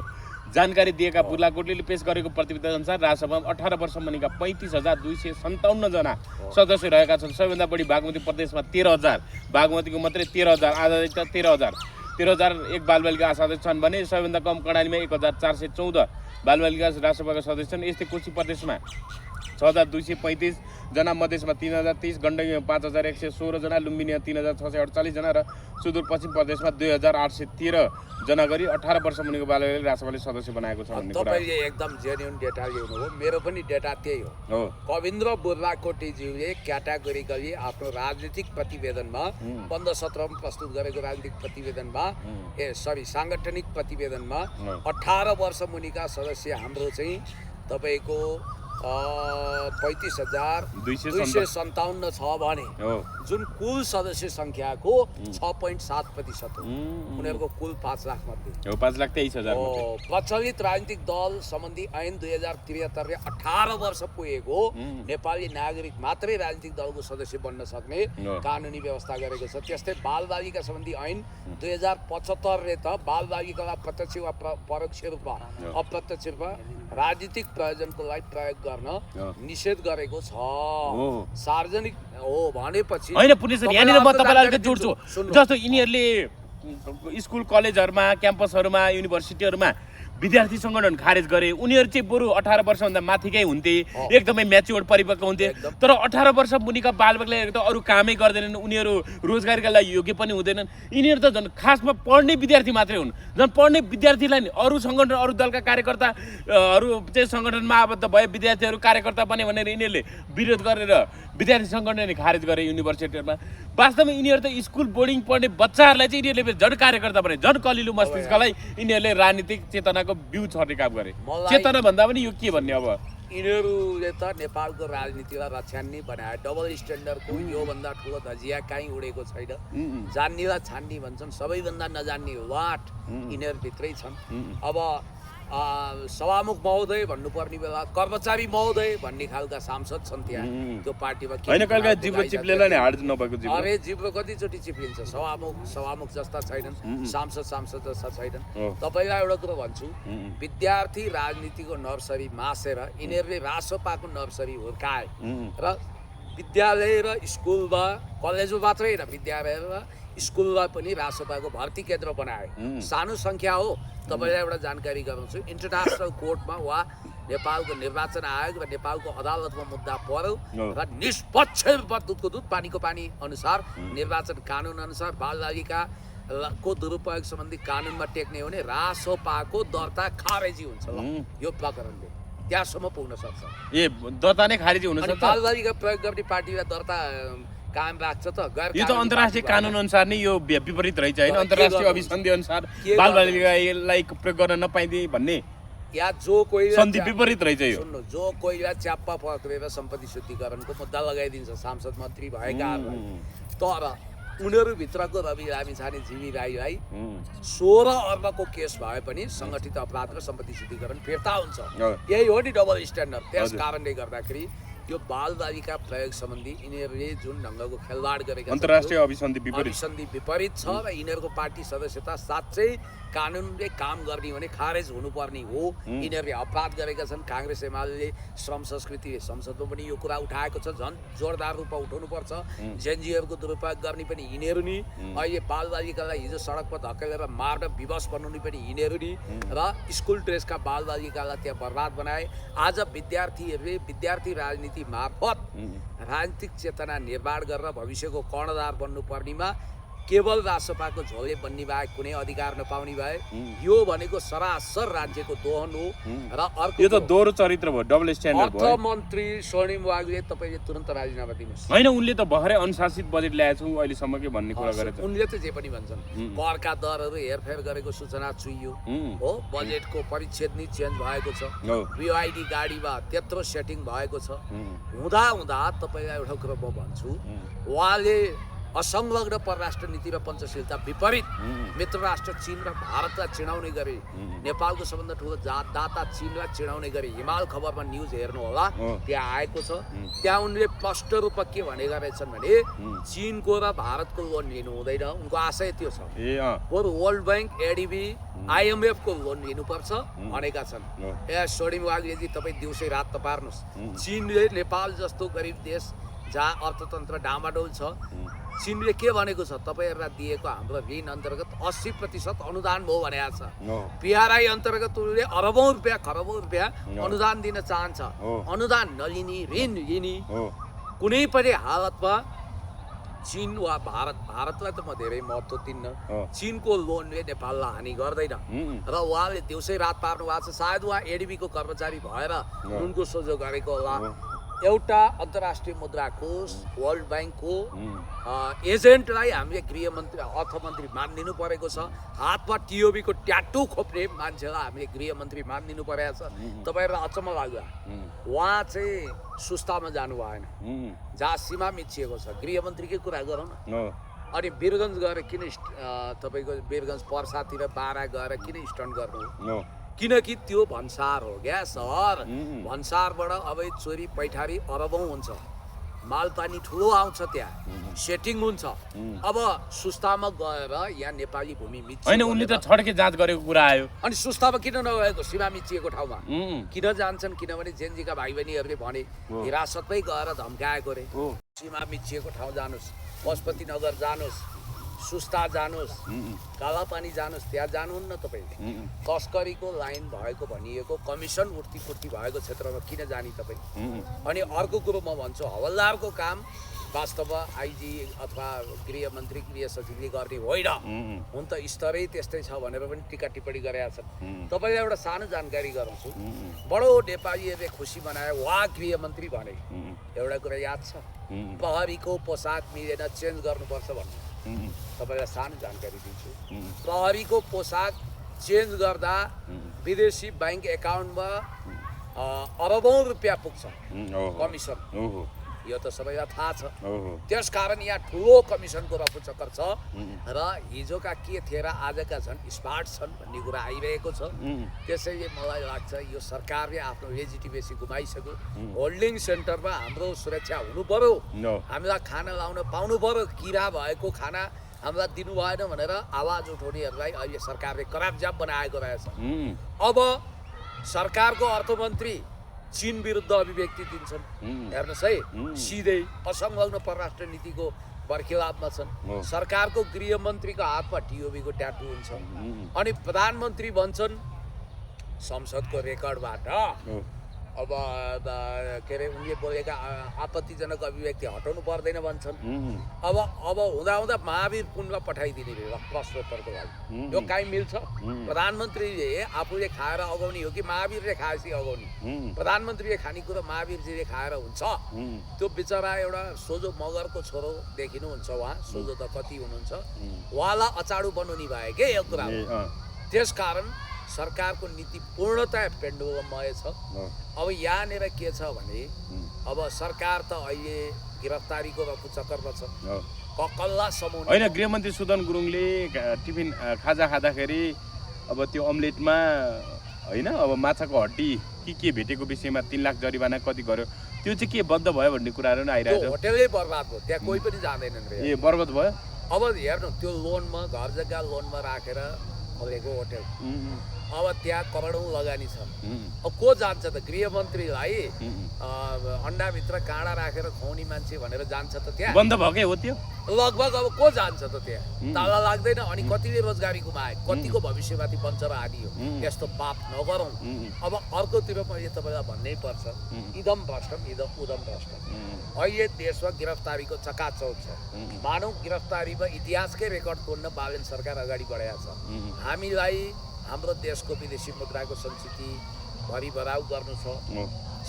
जानकारी दिएका बुर्लाकोटले पेश गरेको प्रतिवेदन अनुसार राष्ट्रसभामा 18 वर्ष मुनिका 35,257 जना सदस्य रहेका छन्। सबैभन्दा बढी बागमती प्रदेशमा 13,000, बागमतीको मात्रै 13,000, आधा त 13,000 एक बालबालिका सदस्य छन् भने सबैभन्दा कम कर्णालीमा 1,414 बालबालिका राष्ट्रसभाका सदस्य छन्। यस्तै कोशी प्रदेशमा 6,235 जना, मधेसमा 3,030, गण्डकीमा 5,116 जना, लुम्बिनीमा 3,648 जना र सुदूरपश्चिम प्रदेशमा 2,813 जना गरी 18 वर्ष मुनिको बालबालिकाले राष्ट्रसभाले सदस्य बनाएको छ भन्ने कुरा। तपाईँले एकदम जेन्युन डेटा ल्याउनु हो, मेरो पनि डेटा त्यही हो। कविन्द्र बुर्लाकोटीज्यूले क्याटेगोरिकली आफ्नो राजनीतिक प्रतिवेदनमा 15-17 प्रस्तुत गरेको राजनीतिक प्रतिवेदनमा साङ्गठनिक प्रतिवेदनमा 18 वर्ष मुनिका सदस्य हाम्रो चाहिँ तपाईँको 35,257 छ भने जुन कुल सदस्य संख्याको 6.7% हो उनीहरूको कुल 5 लाख मध्ये 5,23,000 प्रचलित राजनीतिक दल सम्बन्धी ऐन 2073 ले 18 वर्ष पुगेको नेपाली नागरिक मात्रै राजनीतिक दलको सदस्य बन्न सक्ने कानुनी व्यवस्था गरेको छ। त्यस्तै बालबालिका सम्बन्धी ऐन 2075 ले त बालबालिकालाई प्रत्यक्ष वा परोक्ष रूपमा अप्रत्यक्ष रूपमा राजनीतिक प्रयोजनको लागि प्रयोग गर्न निषेध गरेको छ। सार्वजनिक हो भनेपछि हैन पुलिस यहाँनिर म तपाईलाई अलिकति जोड्छु। जस्तो यिनीहरूले स्कुल कलेजहरुमा क्याम्पसहरुमा युनिभर्सिटीहरुमा विद्यार्थी संगठन खारेज गरे। उनीहरु चाहिँ बरु 18 वर्षभन्दा माथिकै हुन्थे, एकदमै म्याच्योर्ड परिपक्व हुन्थे। तर 18 वर्ष मुनिका बालबालिकाले त अरु कामै गर्दैनन्, उनीहरु रोजगारीका लागि योग्य पनि हुँदैनन्। यिनीहरु त झन् खासमा पढ्ने विद्यार्थी मात्रै हुन्। झन् पढ्ने विद्यार्थीलाई नि अरु संगठन अरु दलका कार्यकर्ताहरु चाहिँ संगठनमा आबद्ध भए विद्यार्थीहरु कार्यकर्ता बने भनेर यिनीहरुले विरोध गरेर विद्यार्थी संगठनले खारेज गरे युनिभर्सिटीहरुमा। वास्तवमा यिनीहरु त स्कुल बोर्डिङ पढ्ने बच्चाहरुलाई चाहिँ यिनीहरुले झन् कार्यकर्ता बने, झन् कलिलो मस्तिष्कलाई यिनीहरुले राजनीतिक चेतनाको बिउ छर्ने काम गरे। चेतना भन्दा पनि यो के भन्ने अब यिनीहरूले त नेपालको राजनीतिलाई रक्षान्नी बनाए। डबल स्ट्यान्डर्डको योभन्दा ठुलो धजिया कहीँ उडेको छैन। जान्नेलाई छान्ने भन्छन्, सबैभन्दा नजान्ने वाट यिनीहरूभित्रै छन्। अब सभामुख महोदय भन्नुपर्ने बेला कर्मचारी महोदय भन्ने खालका सांसद छन् त्यहाँ त्यो पार्टीमा। हैन कहिलेकाहीँ जिब्रो चिप्लेलाई नि हाड नभएको जिब्रो। अरे जिब्रो कतिचोटि चिप्लिन्छ। सभामुख जस्ता छैनन्, सांसद जस्ता छैनन्। तपाईलाई एउटा कुरो भन्छु, विद्यार्थी राजनीतिको नर्सरी मासेर यिनीहरूले रासोपाको नर्सरी हुर्काए र विद्यालय र स्कुलमा कलेजमा मात्रै होइन विद्यालय र स्कुलमा पनि रासोपाको भर्ती केन्द्र बनाए। सानो संख्या हो। तपाईलाई एउटा जानकारी गराउँछु, इन्टरनेसनल कोर्टमा वा नेपालको निर्वाचन आयोग र नेपालको अदालतमा मुद्दा पर्यो र निष्पक्ष रूपमा दुधको दुध पानीको पानी अनुसार निर्वाचन कानुन अनुसार बालबालिका को दुरुपयोग सम्बन्धी कानुनमा टेक्ने हो भने रासोपाको दर्ता खारेजी हुन्छ। यो प्रकरणले त्यहाँसम्म पुग्न सक्छ। ए दर्ता नै खारेजी हुन सक्छ। बालबालिका प्रयोग गर्ने पार्टीलाई दर्ता कायम राख्छ त। यो त अन्तर्राष्ट्रिय कानुन अनुसार नै यो विपरीत रहेछ हैन? अन्तर्राष्ट्रिय अभिसन्धि अनुसार बालबालिकालाई प्रयोग गर्न नपाइदिए भन्ने या जो कोही सन्धि विपरीत रहेछ यो। सुन्नु, जो कोहीलाई च्याप्पा पक्रेर सम्पत्ति शुद्धिकरणको मुद्दा लगाइदिन्छ सांसद मन्त्री भएकाहरूलाई, तर उनीहरूभित्रको रवि लामिछाने जिमी राईलाई 16 अर्बको केस भए पनि संगठित अपराध र सम्पत्ति शुद्धिकरण फिर्ता हुन्छ। यही हो नि डबल स्ट्यान्डर्ड। त्यस कारणले गर्दाखेरि यो बालबालिका प्रयोग सम्बन्धी यिनीहरूले जुन ढङ्गको खेलवाड गरेका अन्तर्राष्ट्रिय अभिसन्धि विपरीत छ र यिनीहरूको पार्टी सदस्यता साँच्चै कानुनले काम गर्ने भने खारेज हुनुपर्ने हो। यिनीहरूले अपराध गरेका छन्। काङ्ग्रेस एमाले श्रम संस्कृति संसदमा पनि यो कुरा उठाएको छ। झन् जोरदार रूपमा उठाउनुपर्छ। जेएनजीहरूको दुरुपयोग गर्ने पनि यिनीहरू नि, अहिले बालबालिकालाई हिजो सडकमा धकेलेर मार्न विवश बनाउने पनि यिनीहरू नि, र स्कुल ड्रेसका बालबालिकालाई त्यहाँ बर्बाद बनाए। आज विद्यार्थीहरूले विद्यार्थी राजनीति मार्फत राजनीतिक चेतना निर्माण गरेर भविष्यको कर्णधार बन्नुपर्नेमा केवल रासपाको झोले बन्ने बाहेक कुनै अधिकार नपाउने भए यो भनेको सरासर राज्यको दोहन हो। र अर्को यो त दोहोरो चरित्र भयो, डबल स्ट्यान्डर्ड भयो। अर्थमन्त्री स्वर्णिम वाग्ले तपाईले तुरन्त राजीनामा दिनुस्। हैन, उनले त भर्खरै अनुशासित बजेट ल्याएको छु अहिले सम्म के भन्ने कुरा गरेछ। उनले त जे पनि भन्छन् करका दरहरू हेरफेर गरेको सूचना चुइयो हो। बजेटको परिच्छेद नि चेन्ज भएको छ। बीआईडी गाडीमा त्यत्रो सेटिङ भएको छ। हुँदा हुँदा तपाईलाई एउटा कुरा म भन्छु, उहाँले असंलग्न परराष्ट्र नीति र पञ्चशीलता विपरीत मित्र राष्ट्र चीन र भारतलाई चिनाउने गरे, नेपालको सबभन्दा ठुलो दाता चीनलाई चिनाउने गरे हिमाल खबरमा न्युज हेर्नु होला, त्यहाँ आएको छ। त्यहाँ उनले स्पष्ट रूपमा के भनेका रहेछन् भने चीनको र भारतको लोन लिनु हुँदैन। उनको आशय त्यो छ, बरु वर्ल्ड ब्याङ्क, एडिबी, IMF को लोन लिनुपर्छ भनेका छन्। स्वर्णिम वाग्लेजी तपाईँ दिउँसै रात त पार्नुहोस्। चीनले नेपाल जस्तो गरिब देश जहाँ अर्थतन्त्र डामाडोल छ, चीनले के भनेको छ, तपाईहरुलाई दिएको हाम्रो ऋण अन्तर्गत 80% अनुदान भयो भनेको छ। PRI अन्तर्गत उनले अरबौं रुपैयाँ खरबौं रुपैयाँ अनुदान दिन चाहन्छ। अनुदान नलिने, ऋण लिने कुनै पनि हालतमा चीन वा भारतलाई त म धेरै महत्त्व दिन्न। चीनको लोनले नेपाललाई हानि गर्दैन र उहाँले दिउँसै रात पार्नु भएको छ। सायद उहाँ एडिबी को कर्मचारी भएर उनको सोझो गरेको होला। एउटा अन्तर्राष्ट्रिय मुद्रा कोष वर्ल्ड ब्याङ्कको एजेन्टलाई हामीले गृहमन्त्री अर्थमन्त्री मानिदिनु परेको छ। हातमा टिओबीको ट्याटु खोप्ने मान्छेलाई हामीले गृहमन्त्री मानिदिनु परेको छ। तपाईँहरूलाई अचम्म लाग्यो, उहाँ चाहिँ सुस्तामा जानु भएन, जहाँ सीमा मिचिएको छ। गृहमन्त्रीकै कुरा गरौँ न। अनि वीरगञ्ज गएर किन तपाईँको वीरगञ्ज पर्सातिर बारा गएर किन स्टन्ट गर्नु? किनकि त्यो भन्सार हो क्या सहर। भन्सारबाट अब चोरी पैठारी अरबौँ हुन्छ, मालपानी ठुलो आउँछ, त्यहाँ सेटिङ हुन्छ। अब सुस्तामा गएर यहाँ नेपाली भूमि मिचियो होइन, उनले त छड्के जाँच गरेको कुरा आयो। अनि सुस्तामा किन नगएको? सीमा मिचिएको ठाउँमा किन जान्छन्? किनभने जेनजीका भाइ बहिनीहरूले भने हिरासतमै गएर धम्काएको रे। सीमा मिचिएको ठाउँ जानुहोस्, पशुपति नगर जानुहोस्, सुस्ता जानुहोस्, कालापानी जानुहोस्, त्यहाँ जानुहुन्न तपाईँले। तस्करीको लाइन भएको भनिएको कमिसन उठ्तीपुर्ती भएको क्षेत्रमा किन जाने तपाईँ? अनि अर्को कुरो म भन्छु, हवलदारको काम वास्तवमा आइजी अथवा गृहमन्त्री गृह सचिवले गर्ने होइन। हुन त स्तरै त्यस्तै छ भनेर पनि टिका टिप्पणी गरेका छन्। तपाईँलाई एउटा सानो जानकारी गराउँछु। बडो नेपालीहरूले खुसी बनाए वा गृहमन्त्री भने एउटा कुरा याद छ, प्रहरीको पोसाक मिलेन चेन्ज गर्नुपर्छ भन्नु। तपाईँलाई सानो जानकारी दिन्छु, प्रहरीको पोसाक चेन्ज गर्दा विदेशी ब्याङ्क एकाउन्टमा अरबौँ रुपियाँ पुग्छ कमिसन। यो त सबैलाई थाहा छ। त्यसकारण यहाँ ठुलो कमिसनको रफुचक्कर छ र हिजोका के थिए र आजका झन् स्मार्ट छन् भन्ने कुरा आइरहेको छ। त्यसैले मलाई लाग्छ यो सरकारले आफ्नो लेजिटिमेसी गुमाइसक्यो। होल्डिङ सेन्टरमा हाम्रो सुरक्षा हुनु पर्यो, हामीलाई खाना लाउन पाउनु पर्यो। किरा भएको खाना हामीलाई दिनु भएन भनेर आवाज उठाउनेहरूलाई अहिले सरकारले करापजाप बनाएको रहेछ। अब सरकारको अर्थमन्त्री चीन विरुद्ध अभिव्यक्ति दिन्छन्, हेर्नुहोस् है, सिधै असंलग्न परराष्ट्र नीतिको बर्खिलाफमा छन्। सरकारको गृहमन्त्रीको हातमा टिओबीको ट्याटु हुन्छ। अनि प्रधानमन्त्री भन्छन् संसदको रेकर्डबाट अब के अरे उनले बोलेका आपत्तिजनक अभिव्यक्ति हटाउनु पर्दैन भन्छन्। अब हुँदा हुँदा महावीर पुनमा पठाइदिने प्रश्नोत्तरको लागि यो काहीँ मिल्छ? प्रधानमन्त्रीले आफूले खाएर अगाउने हो कि महावीरले खाएपछि अगाउने? प्रधानमन्त्रीले खानेकुरो महावीरजीले खाएर हुन्छ? त्यो बिचरा एउटा सोझो मगरको छोरो देखिनुहुन्छ, उहाँ सोझो त कति हुनुहुन्छ, उहाँलाई अचाडु बनाउने भए के यो कुरा। त्यसकारण सरकारको नीति पूर्णतया पेन्डुलमय छ। अब यहाँनिर के छ भने अब सरकार त अहिले गिरफ्तारीको रफुचक्करमा छ, कल्ला समाउनु होइन। गृहमन्त्री सुदन गुरुङले टिफिन खाजा खाँदाखेरि अब त्यो अम्लेटमा होइन अब माछाको हड्डी के भेटेको विषयमा 3 लाख जरिवाना कति गर्यो, त्यो चाहिँ के बन्द भयो भन्ने कुराहरू पनि आइरहेको छ। होटेलै बर्बाद भयो, त्यहाँ कोही पनि जाँदैनन् रे। ए बर्बाद भयो। अब हेर्नु, त्यो लोनमा घर जग्गा लोनमा राखेर खोलेको होटेल, अब त्यहाँ करोडौँ लगानी छ। अब को जान्छ त? गृहमन्त्रीलाई अन्डाभित्र काँडा राखेर खुवाउने मान्छे भनेर जान्छ त त्यहाँ? बन्द भएकै हो त्यो लगभग। अब को जान्छ त त्यहाँ? ताला लाग्दैन। अनि कतिले रोजगारी गुमाए, कतिको भविष्यमाथि बन्चर हानियो। यस्तो पाप नगरौँ। अब अर्कोतिर मैले तपाईँलाई भन्नै पर्छ, इदम भ्रष्टम उदम भ्रष्टम। अहिले देशमा गिरफ्तारीको चकाचौक छ। मानव गिरफ्तारीमा इतिहासकै रेकर्ड तोड्न बालेन सरकार अगाडि बढाएको छ। हामीलाई हाम्रो देशको विदेशी मुद्राको संस्कृति भरिभराउ गर्नु छ।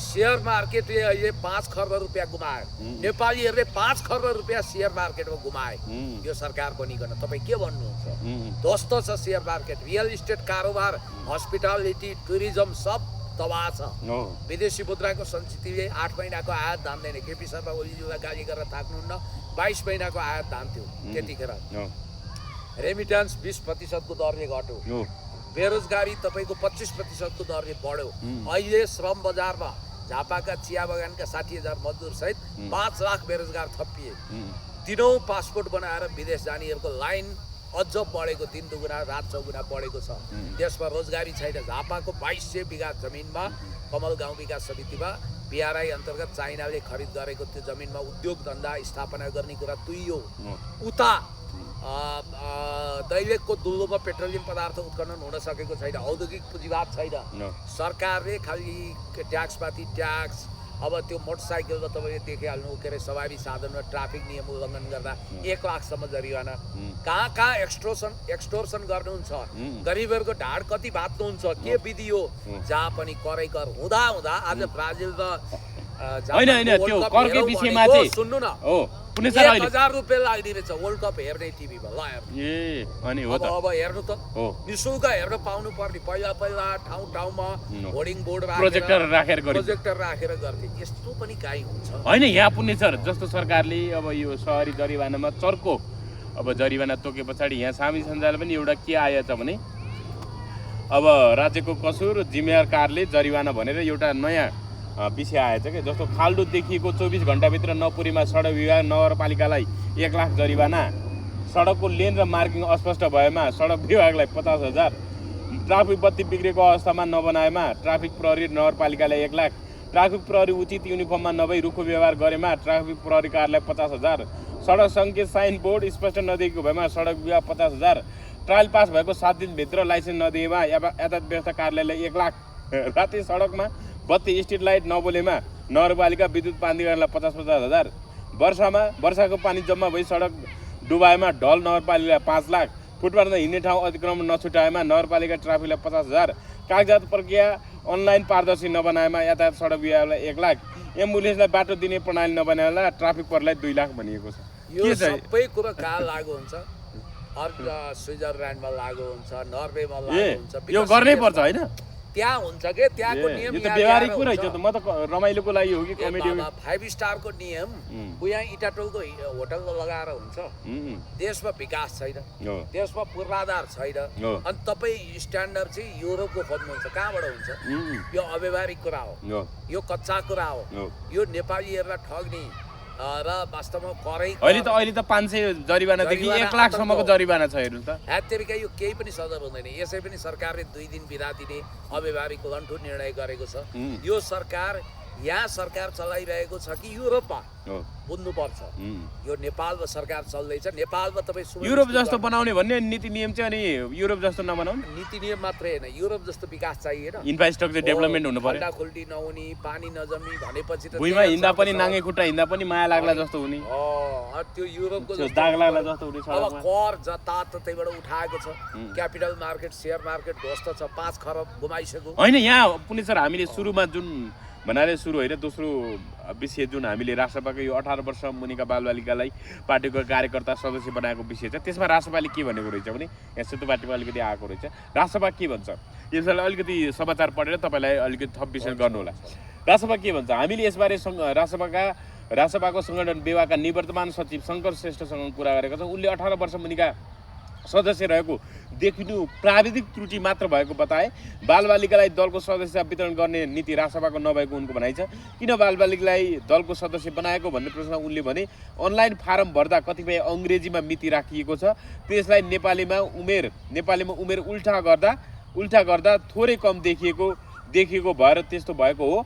सेयर मार्केटले अहिले 5 खर्ब रुपियाँ गुमायो। नेपालीहरूले 5 खर्ब रुपियाँ सेयर मार्केटमा गुमाए। यो सरकार बनिकन तपाईँ के भन्नुहुन्छ? ध्वस्त छ सेयर मार्केट, रियल इस्टेट कारोबार, हस्पिटालिटी, टुरिज्म सब तबाह छ। विदेशी मुद्राको संस्कृतिले 8 महिनाको आयात धान्दैन। केपी शर्मा ओलीज्यूलाई गाली गरेर थाक्नुहुन्न, 22 महिनाको आयात धान्थ्यो त्यतिखेर। रेमिट्यान्स 20% को दरले घट्यो। बेरोजगारी तपाईँको 25% को दरले बढ्यो। अहिले श्रम बजारमा झापाका चिया बगानका 60,000 मजदुर सहित 5 लाख बेरोजगार थपिए। दिनौँ पासपोर्ट बनाएर विदेश जानेहरूको लाइन अझ बढेको, 3 दुगुना रात चौगुना बढेको छ। देशमा रोजगारी छैन। झापाको 2200 बिघा जमिनमा कमल गाउँ विकास समितिमा बिआरआई अन्तर्गत चाइनाले खरिद गरेको त्यो जमिनमा उद्योग धन्दा स्थापना गर्ने कुरा तुइयो। उता दैलेखको दुल्लोमा पेट्रोलियम पदार्थ उत्खनन हुन सकेको छैन। औद्योगिक पुँजीवाद छैन। सरकारले खालि ट्याक्समाथि ट्याक्स। अब त्यो मोटरसाइकलमा तपाईँले देखिहाल्नु, के अरे सवारी साधनमा ट्राफिक नियम उल्लङ्घन गर्दा 1 लाखसम्म जरिवाना। कहाँ एक्सटोर्सन गर्नुहुन्छ? गरिबहरूको ढाड कति भात्नुहुन्छ? के विधि हो? जहाँ पनि करै कर हुँदा आज ब्राजिल र होइन त्यो करकै विषयमा चाहिँ सुन्नु न हो पुण्य सर अहिले 1000 रुपैयाँ लाग्दिरहेछ वर्ल्ड कप हेर्ने टिभीमा ल हेर्नु ए अनि हो त अब हेर्नु त हो निशुल्क हेर्न पाउनु पर्ने पहिला ठाउँमा होर्डिङ बोर्ड प्रोजेक्टर राखेर गरे प्रोजेक्टर राखेर गर्थे यस्तो पनि काहीँ हुन्छ होइन यहाँ पुण्य सर जस्तो सरकारले अब यो सहरी जरिवानामा चर्को अब जरिवाना तोके पछाडि यहाँ सामाजिक सञ्जाल पनि एउटा के आएछ भने अब राज्यको कसुर जिम्मेवार कारले जरिवाना भनेर एउटा नयाँ विषय आएछ कि जस्तो खाल्डो देखिएको 24 घण्टाभित्र नपुरीमा सडक विभाग नगरपालिकालाई 1 लाख जरिवाना सडकको लेन र मार्किङ अस्पष्ट भएमा सडक विभागलाई 50,000 ट्राफिक बत्ती बिग्रेको अवस्थामा नबनाएमा ट्राफिक प्रहरी नगरपालिकालाई 1 लाख ट्राफिक प्रहरी उचित युनिफर्ममा नभई रुखो व्यवहार गरेमा ट्राफिक प्रहरी कार्यालय 50,000 सडक सङ्केत साइन बोर्ड स्पष्ट नदेखिएको भएमा सडक विभाग 50,000 ट्रायल पास भएको 7 दिनभित्र लाइसेन्स नदिएमा यातायात व्यवस्था कार्यालयलाई 1 लाख राति सडकमा बत्ती स्ट्रिट लाइट नबोलेमा नगरपालिका विद्युत प्राधिकरणलाई 50,000 वर्षाको पानी जम्मा भई सडक डुबाएमा ढल नगरपालिकालाई 5 लाख फुटपाथमा हिँड्ने ठाउँ अतिक्रमण नछुटाएमा नगरपालिका ट्राफिकलाई 50,000 कागजात प्रक्रिया अनलाइन पारदर्शी नबनाएमा यातायात सडक विभागलाई 1 लाख एम्बुलेन्सलाई बाटो दिने प्रणाली नबनाएमा ट्राफिक प्रहरीलाई 2 लाख भनिएको छ यो सबै कुरा कहाँ लागू हुन्छ स्विजरल्यान्डमा लागू हुन्छ नर्वेमा लागू हुन्छ यो गर्नै पर्छ होइन त्यहाँ हुन्छ के त्यहाँको नियम यो त व्यवहारिक कुरा है म त रमाइलोको लागि हो कि कमेडी 5 स्टारको नियम यहाँ इटाटोलको होटल लगाएर हुन्छ देशमा विकास छैन देशमा पूर्वाधार छैन अनि तपाईँ स्ट्यान्डर्ड चाहिँ युरोपको खोज्नुहुन्छ कहाँबाट हुन्छ यो अव्यवहारिक कुरा हो यो कच्चा कुरा हो यो नेपालीहरूलाई ठग्ने र वास्तवमा अहिले त 500 जरिवानादेखि 1 लाखसम्मको जरिवाना छ हेर्नु त ह्यात्तेरिका यो केही पनि सदर हुँदैन यसै पनि सरकारले 2 दिन बिदा दिने अव्यवहारिक लन्ठो निर्णय गरेको छ यो सरकार यहाँ सरकार चलाइरहेको छ कि युरोपमा बुझ्नुपर्छ यो नेपालमा सरकार चल्दैछ नेपालमा तपाईँ युरोप जस्तो बनाउने भन्ने नीति नियम चाहिँ अनि युरोप जस्तो नबनाउने नीति नियम मात्रै होइन युरोप जस्तो विकास चाहिएन इन्फ्रास्ट्रक्चर डेभलपमेन्ट हुनु पर्यो खुल्टी नहुने पानी नजमी भनेपछि त भुइँमा हिँड्दा पनि नाङ्गे खुट्टा हिँड्दा पनि माया लाग्ला जस्तो हुने त्यो युरोपको दाग लाग्ला जस्तो हुने अब कर जताततैबाट उठाएको छ क्यापिटल मार्केट शेयर मार्केट ध्वस्त छ 5 खरब गुमाइसक्यो होइन यहाँ पुण्य सर हामीले सुरुमा जुन भन्नाले सुरु होइन दोस्रो विषय जुन हामीले राष्ट्रसभाको यो 18 वर्ष मुनिका बालबालिकालाई पार्टीको कार्यकर्ता सदस्य बनाएको विषय छ त्यसमा राष्ट्रसभाले के भनेको रहेछ भने यहाँ सेतु पार्टीमा अलिकति आएको रहेछ राष्ट्रसभा के भन्छ यसलाई अलिकति समाचार पढेर तपाईँलाई अलिकति थप विषय गर्नुहोला राष्ट्रसभा के भन्छ हामीले यसबारे राष्ट्रसभाको सङ्गठन विभागका निवर्तमान सचिव शङ्कर श्रेष्ठसँग कुरा गरेका छौँ उनले 18 वर्ष मुनिका सदस्य रहेको देखिनु प्राविधिक त्रुटि मात्र भएको बताए बालबालिकालाई दलको सदस्य वितरण गर्ने नीति राष्ट्रसभाको नभएको उनको भनाइ छ किन बालबालिकालाई दलको सदस्य बनाएको भन्ने प्रश्न उनले भने अनलाइन फारम भर्दा कतिपय अङ्ग्रेजीमा मिति राखिएको छ त्यसलाई नेपालीमा उमेर उल्टा गर्दा थोरै कम देखिएको भएर त्यस्तो भएको हो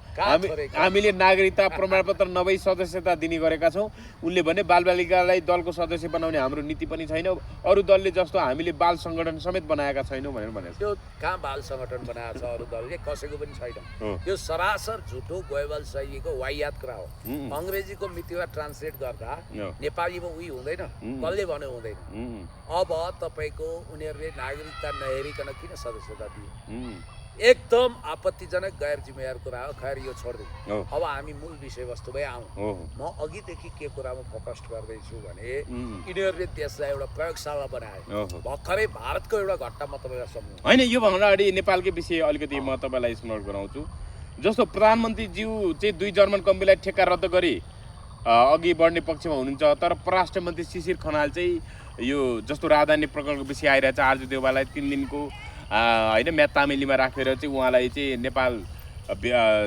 हामीले नागरिकता प्रमाणपत्र नभई सदस्यता दिने गरेका छौँ उनले भने बालबालिकालाई दलको सदस्य बनाउने हाम्रो नीति पनि छैन अरू दलले जस्तो हामीले बाल सङ्गठन समेत बनाएका छैनौँ भनेर भनेको त्यो कहाँ बाल सङ्गठन बनाएको छ अरू दलले कसैको पनि छैन यो सरासर झुटो गोयबल शैलीको वाहियात कुरा हो अङ्ग्रेजीको मितिमा ट्रान्सलेट गर्दा नेपालीमा उही हुँदैन कसले भन्यो हुँदैन अब तपाईँको उनीहरूले नागरिकता नहेरिकन किन सदस्यता दिए एकदम आपत्तिजनक गैर जिम्मेवार कुरा हो खैर यो छोडिदिउँ अब हामी मूल विषयवस्तुमै आउँ म अघिदेखि के कुरामा फोकस गर्दैछु भने यिनीहरूले त्यसलाई एउटा प्रयोगशाला बनाए भर्खरै भारतको एउटा घटना म तपाईँलाई सम्झाउँछु होइन यो भन्दा अगाडि नेपालकै विषय अलिकति म तपाईँलाई स्मरण गराउँछु जस्तो प्रधानमन्त्रीज्यू चाहिँ 2 जर्मन कम्पनीलाई ठेक्का रद्द गरी अघि बढ्ने पक्षमा हुनुहुन्छ तर परराष्ट्र मन्त्री शिशिर खनाल चाहिँ यो जस्तो राजधानी प्रकरणको विषय आइरहेछ आर्जु देउवालाई 3 दिनको होइन म्याद तामेलीमा राखेर चाहिँ उहाँलाई चाहिँ नेपाल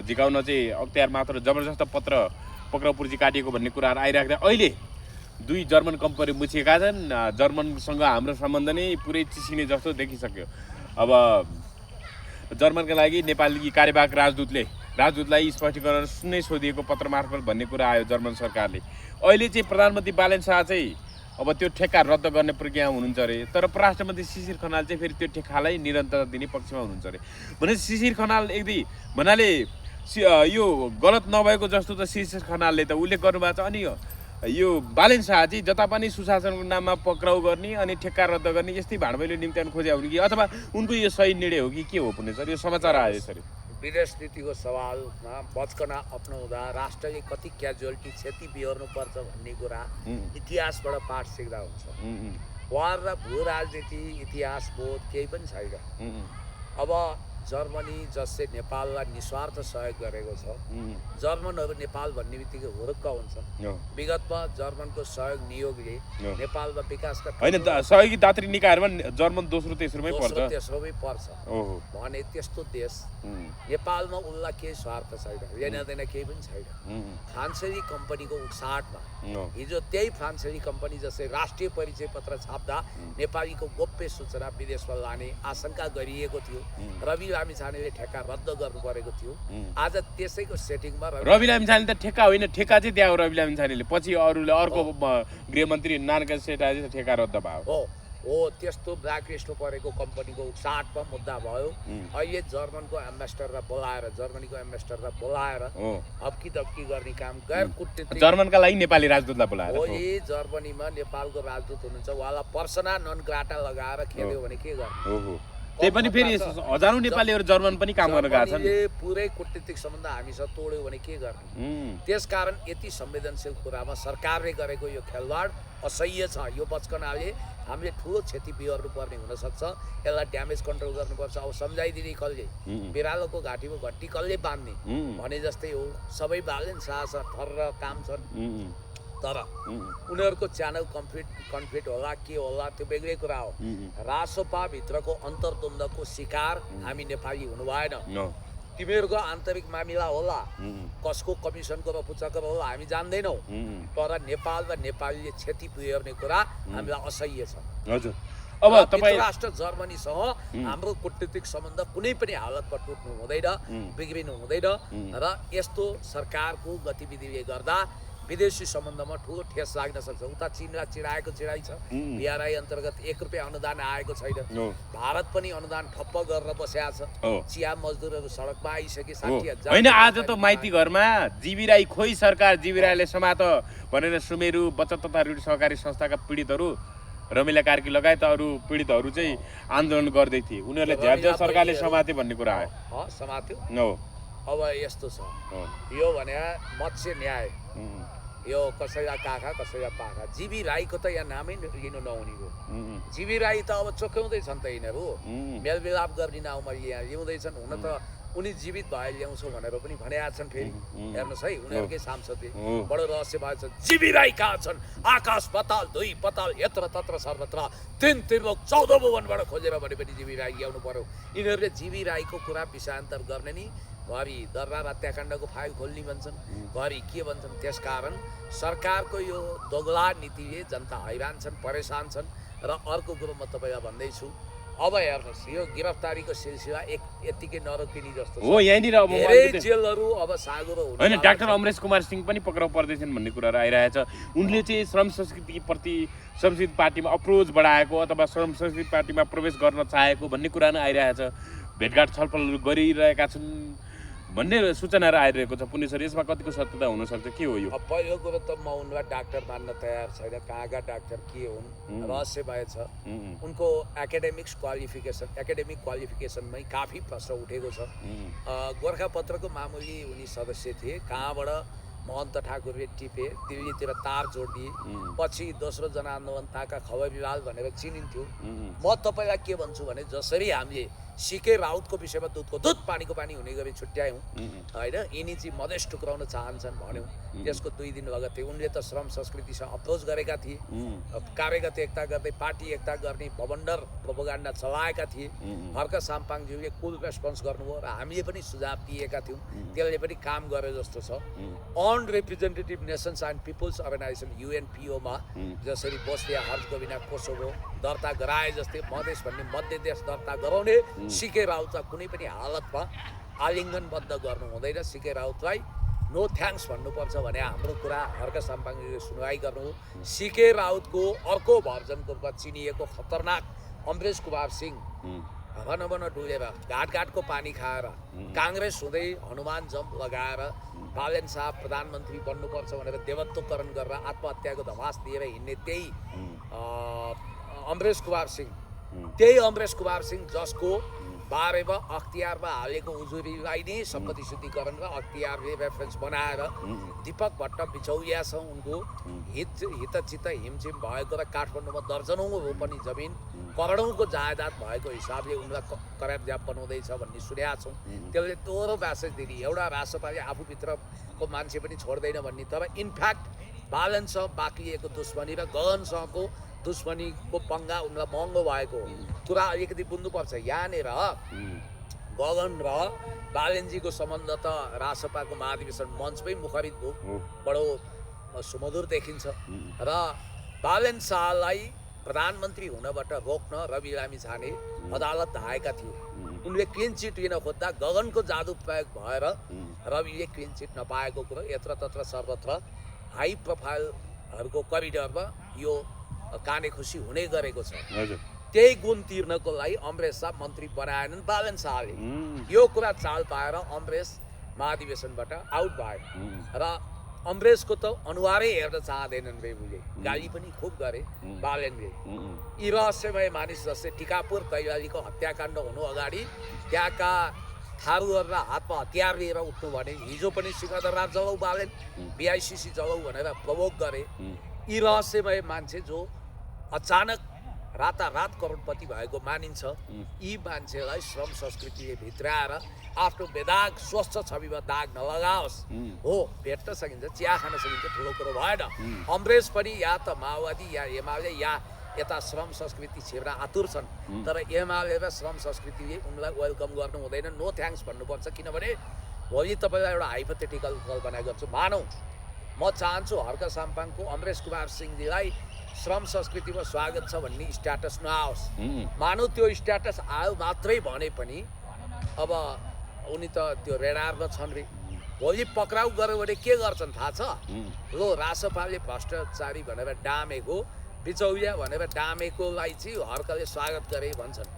झिकाउन चाहिँ अख्तियार मात्र जबरजस्त पक्राउ पूर्जी काटिएको भन्ने कुराहरू आइरहेको थियो अहिले 2 जर्मन कम्पनी मुछिएका छन् जर्मनसँग हाम्रो सम्बन्ध नै पुरै चिसिने जस्तो देखिसक्यो अब जर्मनका लागि नेपाली कार्यवाहक राजदूतलाई स्पष्टीकरण नै सोधिएको पत्र मार्फत भन्ने कुरा आयो जर्मन सरकारले अहिले चाहिँ प्रधानमन्त्री बालेन शाह चाहिँ अब त्यो ठेक्का रद्द गर्ने प्रक्रियामा हुनुहुन्छ अरे तर परराष्ट्र मन्त्री शिशिर खनाल चाहिँ फेरि त्यो ठेक्कालाई निरन्तरता दिने पक्षमा हुनुहुन्छ अरे भने शिशिर खनाल यदि भन्नाले यो गलत नभएको जस्तो त शिशिर खनालले त उल्लेख गर्नुभएको छ अनि यो बालेन शाह चाहिँ जता पनि सुशासनको नाममा पक्राउ गर्ने अनि ठेक्का रद्द गर्ने यस्तै भाँडभैलो निम्त्याउन खोजे हो कि अथवा उनको यो सही निर्णय हो कि के हो पुण्य सर यो समाचार आयो सर विदेश नीतिको सवालमा बचकना अपनाउँदा राष्ट्रले कति क्याजुअलिटी क्षति बिहोर्नुपर्छ भन्ने कुरा इतिहासबाट पाठ सिक्दा हुन्छ। वार र भू राजनीति इतिहास बोध केही पनि छैन। अब जर्मनी जसले नेपाललाई निस्वार्थ सहयोग गरेको छ, जर्मनहरू नेपाल भन्ने बित्तिकै हुरुक्क हुन्छ। विगतमा जर्मनको सहयोग नियोगले नेपालमा विकासका होइन सहयोगी दात्री निकायहरूमा जर्मन दोस्रो तेस्रोमै पर्छ भने त्यस्तो देश नेपालमा उसलाई केही स्वार्थ छैन, लेनदेन केही पनि छैन। फ्रान्सेली कम्पनीको उक्साटमा हिजो त्यही फ्रान्सेली कम्पनी जस्तै राष्ट्रिय परिचय पत्र छाप्दा नेपालीको गोप्य सूचना विदेशमा लाने आशंका गरिएको थियो। रवि लामिछानेले ठेक्का रद्द गर्नु परेको थियो। आज त्यसैको सेटिङमा रवि लामिछाने त ठेक्का होइन, ठेक्का चाहिँ दियो रवि लामिछानेले, पछि अरूले अर्को गृहमन्त्री नारायण शेर्पाले ठेक्का रद्द भयो। हो त्यस्तो ब्ल्याकलिस्टमा परेको कम्पनीको उक्साटमा मुद्दा भयो। अहिले जर्मनको एम्बेसडरलाई बोलाएर जर्मनीको एम्बेसडरलाई बोलाएर हप्की दप्की गर्ने काम गैर कूटनीतिक जर्मनका लागि नेपाली राजदूतलाई बोलाएर यही जर्मनीमा नेपालको राजदूत हुनुहुन्छ उहाँलाई पर्सना नन ग्राटा लगाएर खेल्यो भने के गर्ने? त्यही पनि फेरि हजारौं नेपालीहरू जर्मन पनि काम गर्न गएका छन्। पुरै कूटनीतिक सम्बन्ध हामीसँग तोड्यो भने के गर्ने? त्यसकारण यति संवेदनशील कुरामा सरकारले गरेको यो खेलवाड असह्य छ। यो बचकनाले हामीले ठुलो क्षति बिहोर्नु पर्ने हुनसक्छ। यसलाई ड्यामेज कन्ट्रोल गर्नुपर्छ। अब सम्झाइदिने कसले? बिरालोको घाँटीमा घट्टी कसले बाँध्ने भने जस्तै हो। सबै बालेन सास थर काम छन्, तर उनीहरूको च्यानल कन्फ्लिक्ट होला के होला त्यो बेग्लै कुरा हो। रासोपा भित्रको अन्तर्द्वन्द्वको शिकार हामी नेपाली हुनु भएन। तिमीहरूको आन्तरिक मामिला होला, कसको कमिसनको रफुचक्कर होला हामी जान्दैनौँ, तर नेपाल र नेपालीले क्षति बिहोर्ने कुरा हामीलाई असह्य छ। हजुर अब तपाईँ राष्ट्र जर्मनीसँग हाम्रो कूटनीतिक सम्बन्ध कुनै पनि हालतमा टुट्नु हुँदैन, बिग्रिनु हुँदैन र यस्तो सरकारको गतिविधिले गर्दा विदेशी सम्बन्धमा ठुलो ठेस लाग्न सक्छ। उता चीनलाई चिराएको चिराइ छ। बिआरआई अन्तर्गत 1 रुपियाँ अनुदान आएको छैन। भारत पनि अनुदान ठप्प गरेर बसेको छ। चिया मजदुरहरू सडकमा आइसके 60,000। होइन आज त माइती घरमा जीवी राई खोइ सरकार जीवी राईले समात भनेर सुमेरु बचत तथा ऋण सहकारी संस्थाका पीडितहरू रमिला कार्की लगायत अरू पीडितहरू चाहिँ आन्दोलन गर्दै थिए। उनीहरूले ज्याझ्या सरकारले समाते भन्ने कुरा आयो। समात्यो। अब यस्तो छ, यो भने मत्स्य न्याय, यो कसैलाई काखा कसैलाई पाखा। जीवी राईको त यहाँ नामै लिनु नहुने हो। जीवी राई त अब चोख्याउँदैछन् त यिनीहरू, मेलमिलाप गर्ने नाउँमा यहाँ ल्याउँदैछन्। हुन त उनी जीवित भए ल्याउँछौ भनेर पनि भनेका छन्। फेरि हेर्नुहोस् है, उनीहरूकै सांसदले बडो रहस्य भएको छ। जीवी राई कहाँ छन्? आकाश पताल दुई पताल यत्र तत्र सर्वत्र 3 त्रिलोक 14 भुवनबाट खोजेर भने पनि जीवी राई ल्याउनु पर्यो। यिनीहरूले जीवी राईको कुरा विषयान्तर गर्ने नि घरि दर्रा हत्याकाण्डको फाइल खोल्ने भन्छन्, घरि के भन्छन्। त्यसकारण सरकारको यो दोगला नीतिले जनता हैरान छन्, परेशान छन्। र अर्को कुरो म तपाईँलाई भन्दैछु, अब हेर्नुहोस् यो गिरफ्तारीको सिलसिला यतिकै नरोकिने जस्तो हो। यहाँनिर अब धेरै जेलहरू अब साँगुरो होइन, डाक्टर अमरेश कुमार सिंह पनि पक्राउ पर्दैछन् भन्ने कुराहरू आइरहेछ। उनले चाहिँ श्रम संस्कृतिप्रति संस्कृति पार्टीमा अप्रोच बढाएको अथवा श्रम संस्कृति पार्टीमा प्रवेश गर्न चाहेको भन्ने कुरा नै आइरहेछ। भेटघाट छलफलहरू गरिरहेका छन् भन्ने सूचनाहरू आइरहेको छ। पुण्य सर, यसमा कतिको सत्यता हुनसक्छ? के हो यो? पहिलो कुरो त म उनलाई डाक्टर मान्न तयार छैन। कहाँका डाक्टर के हुन् रहस्यमय छ। उनको एकाडेमिक क्वालिफिकेसनमै काफी प्रश्न उठेको छ। गोर्खापत्रको मामुली उनी सदस्य थिए। कहाँबाट महन्त ठाकुरले टिपे, दिल्लीतिर तार जोडिदिए, पछि दोस्रो जनआन्दोलनताका खबर विवाद भनेर चिनिन्थ्यो। म तपाईँलाई के भन्छु भने जसरी हामीले सीके राउतको विषयमा दुधको दुध पानीको पानी हुने गरी छुट्यायौँ होइन, यिनी चाहिँ मधेस टुक्राउन चाहन्छन् भन्यौँ। त्यसको 2 दिन लगत्तै उनले त श्रम संस्कृतिसँग अप्रोच गरेका थिए, कार्यगत एकता गर्दै पार्टी एकता गर्ने भवन्डर प्रोपोगन्डा चलाएका थिए। हर्क साम्पाङज्यूले कुल रेस्पोन्स गर्नुभयो र हामीले पनि सुझाव दिएका थियौँ। त्यसले पनि काम गरे जस्तो छ। अनरिप्रेजेन्टेटिभ नेसन्स एन्ड पिपुल्स अर्गनाइजेसन UNPO-मा जसरी बोस्निया हर्जगोभिना कोसोभो दर्ता गराए जस्तै मधेस भन्ने मध्य देश दर्ता गराउने सीके राउतलाई कुनै पनि हालतमा आलिङ्गनबद्ध गर्नु हुँदैन। सीके राउतलाई नो थ्याङ्क्स भन्नुपर्छ भने हाम्रो कुरा हर्क साम्पाङले सुनवाई गर्नु। सीके राउतको अर्को भर्जनको रूपमा चिनिएको खतरनाक अमरेश कुमार सिंह भन डुलेर घाटघाटको पानी खाएर काङ्ग्रेस हुँदै हनुमान जम्प लगाएर बालेन शाह प्रधानमन्त्री बन्नुपर्छ भनेर देवत्वकरण गरेर आत्महत्याको धमास दिएर हिँड्ने त्यही अमरेश कुमार सिंह जसको बारेमा अख्तियारमा हालेको उजुरीलाई नै सम्पत्ति शुद्धिकरण र अख्तियारले रेफरेन्स बनाएर दीपक भट्ट बिचौलियासँग उनको हितचित्त हिमछिम भएको र काठमाडौँमा दर्जनौँ रोपनी जमिन करोडौँको जायदाद भएको हिसाबले उनलाई करापजाप बनाउँदैछ भन्ने सुनेका छौँ। त्यसले दोहोरो म्यासेज दिने एउटा राष्ट्रपाले आफूभित्रको मान्छे पनि छोड्दैन भन्ने। तर इनफ्याक्ट बालनसँग बाक्लिएको दुश्मनी र गगनसँगको दुश्मनीको पंगा उनलाई महँगो भएको कुरा अलिकति बुझ्नुपर्छ। यहाँनिर गगन र बालनजीको सम्बन्ध त राष्ट्रपाको महाधिवेशन मञ्चमै मुखरित भयो, बडो सुमधुर देखिन्छ र बालन शाहलाई प्रधानमन्त्री हुनबाट रोक्न रवि लामिछाने अदालत धाएका थिए। उनले क्लिन चिट लिन खोज्दा गगनको जादु प्रयोग भएर रविले क्लिन चिट नपाएको कुरो यत्र तत्र सर्वत्र हाई प्रोफाइलहरूको करिडरमा यो काने खुसी हुने गरेको छ। त्यही गुण तिर्नको लागि अमरेश शाह मन्त्री बनाएनन् बालन शाहले। यो कुरा चाल पाएर अमरेश महाधिवेशनबाट आउट भयो र अमरेशको त अनुहारै हेर्न चाहँदैनन् रेबुले, गाली पनि खुब गरे बालनले। यी रहस्यमय मानिस जस्तै टिकापुर कैलालीको हत्याकाण्ड हुनु अगाडि त्यहाँका थारूहरूलाई हातमा हतियार लिएर उठ्नु भने हिजो पनि सिकन्दरबाद जलाऊ बालन, बिआइसिसी जलाऊ भनेर प्रवोक गरे। यी रहस्यमय मान्छे जो अचानक रातारात करोडपति भएको मानिन्छ, यी मान्छेलाई श्रम संस्कृतिले भित्राएर आफ्नो बेदाग स्वस्थ छविमा दाग नलगाओस्। हो भेट्न सकिन्छ, चिया खान सकिन्छ, ठुलो कुरो भएन। अमरेश पनि या त माओवादी या एमाले या यता श्रम संस्कृति छिर्न आतुर छन्, तर एमाले र श्रम संस्कृतिले उनलाई वेलकम गर्नु हुँदैन, नो थ्याङ्क्स भन्नुपर्छ। किनभने भोलि तपाईँलाई एउटा हाइपोथेटिकल कल्पना गर्छु, मानौ म चाहन्छु हर्क साम्पाङको अमरेश कुमार सिंहजीलाई श्रम संस्कृतिमा स्वागत छ भन्ने स्ट्याटस नआओस्। मानौ त्यो स्ट्याटस आयो मात्रै भने पनि अब उनी त त्यो रेडारमा छन् रे, भोलि पक्राउ गर्यो भने के गर्छन् थाहा छ? लो रासपाले भ्रष्टाचारी भनेर डामेको, बिचौलिया भनेर डामेकोलाई चाहिँ हर्कले स्वागत गरे भन्छन्।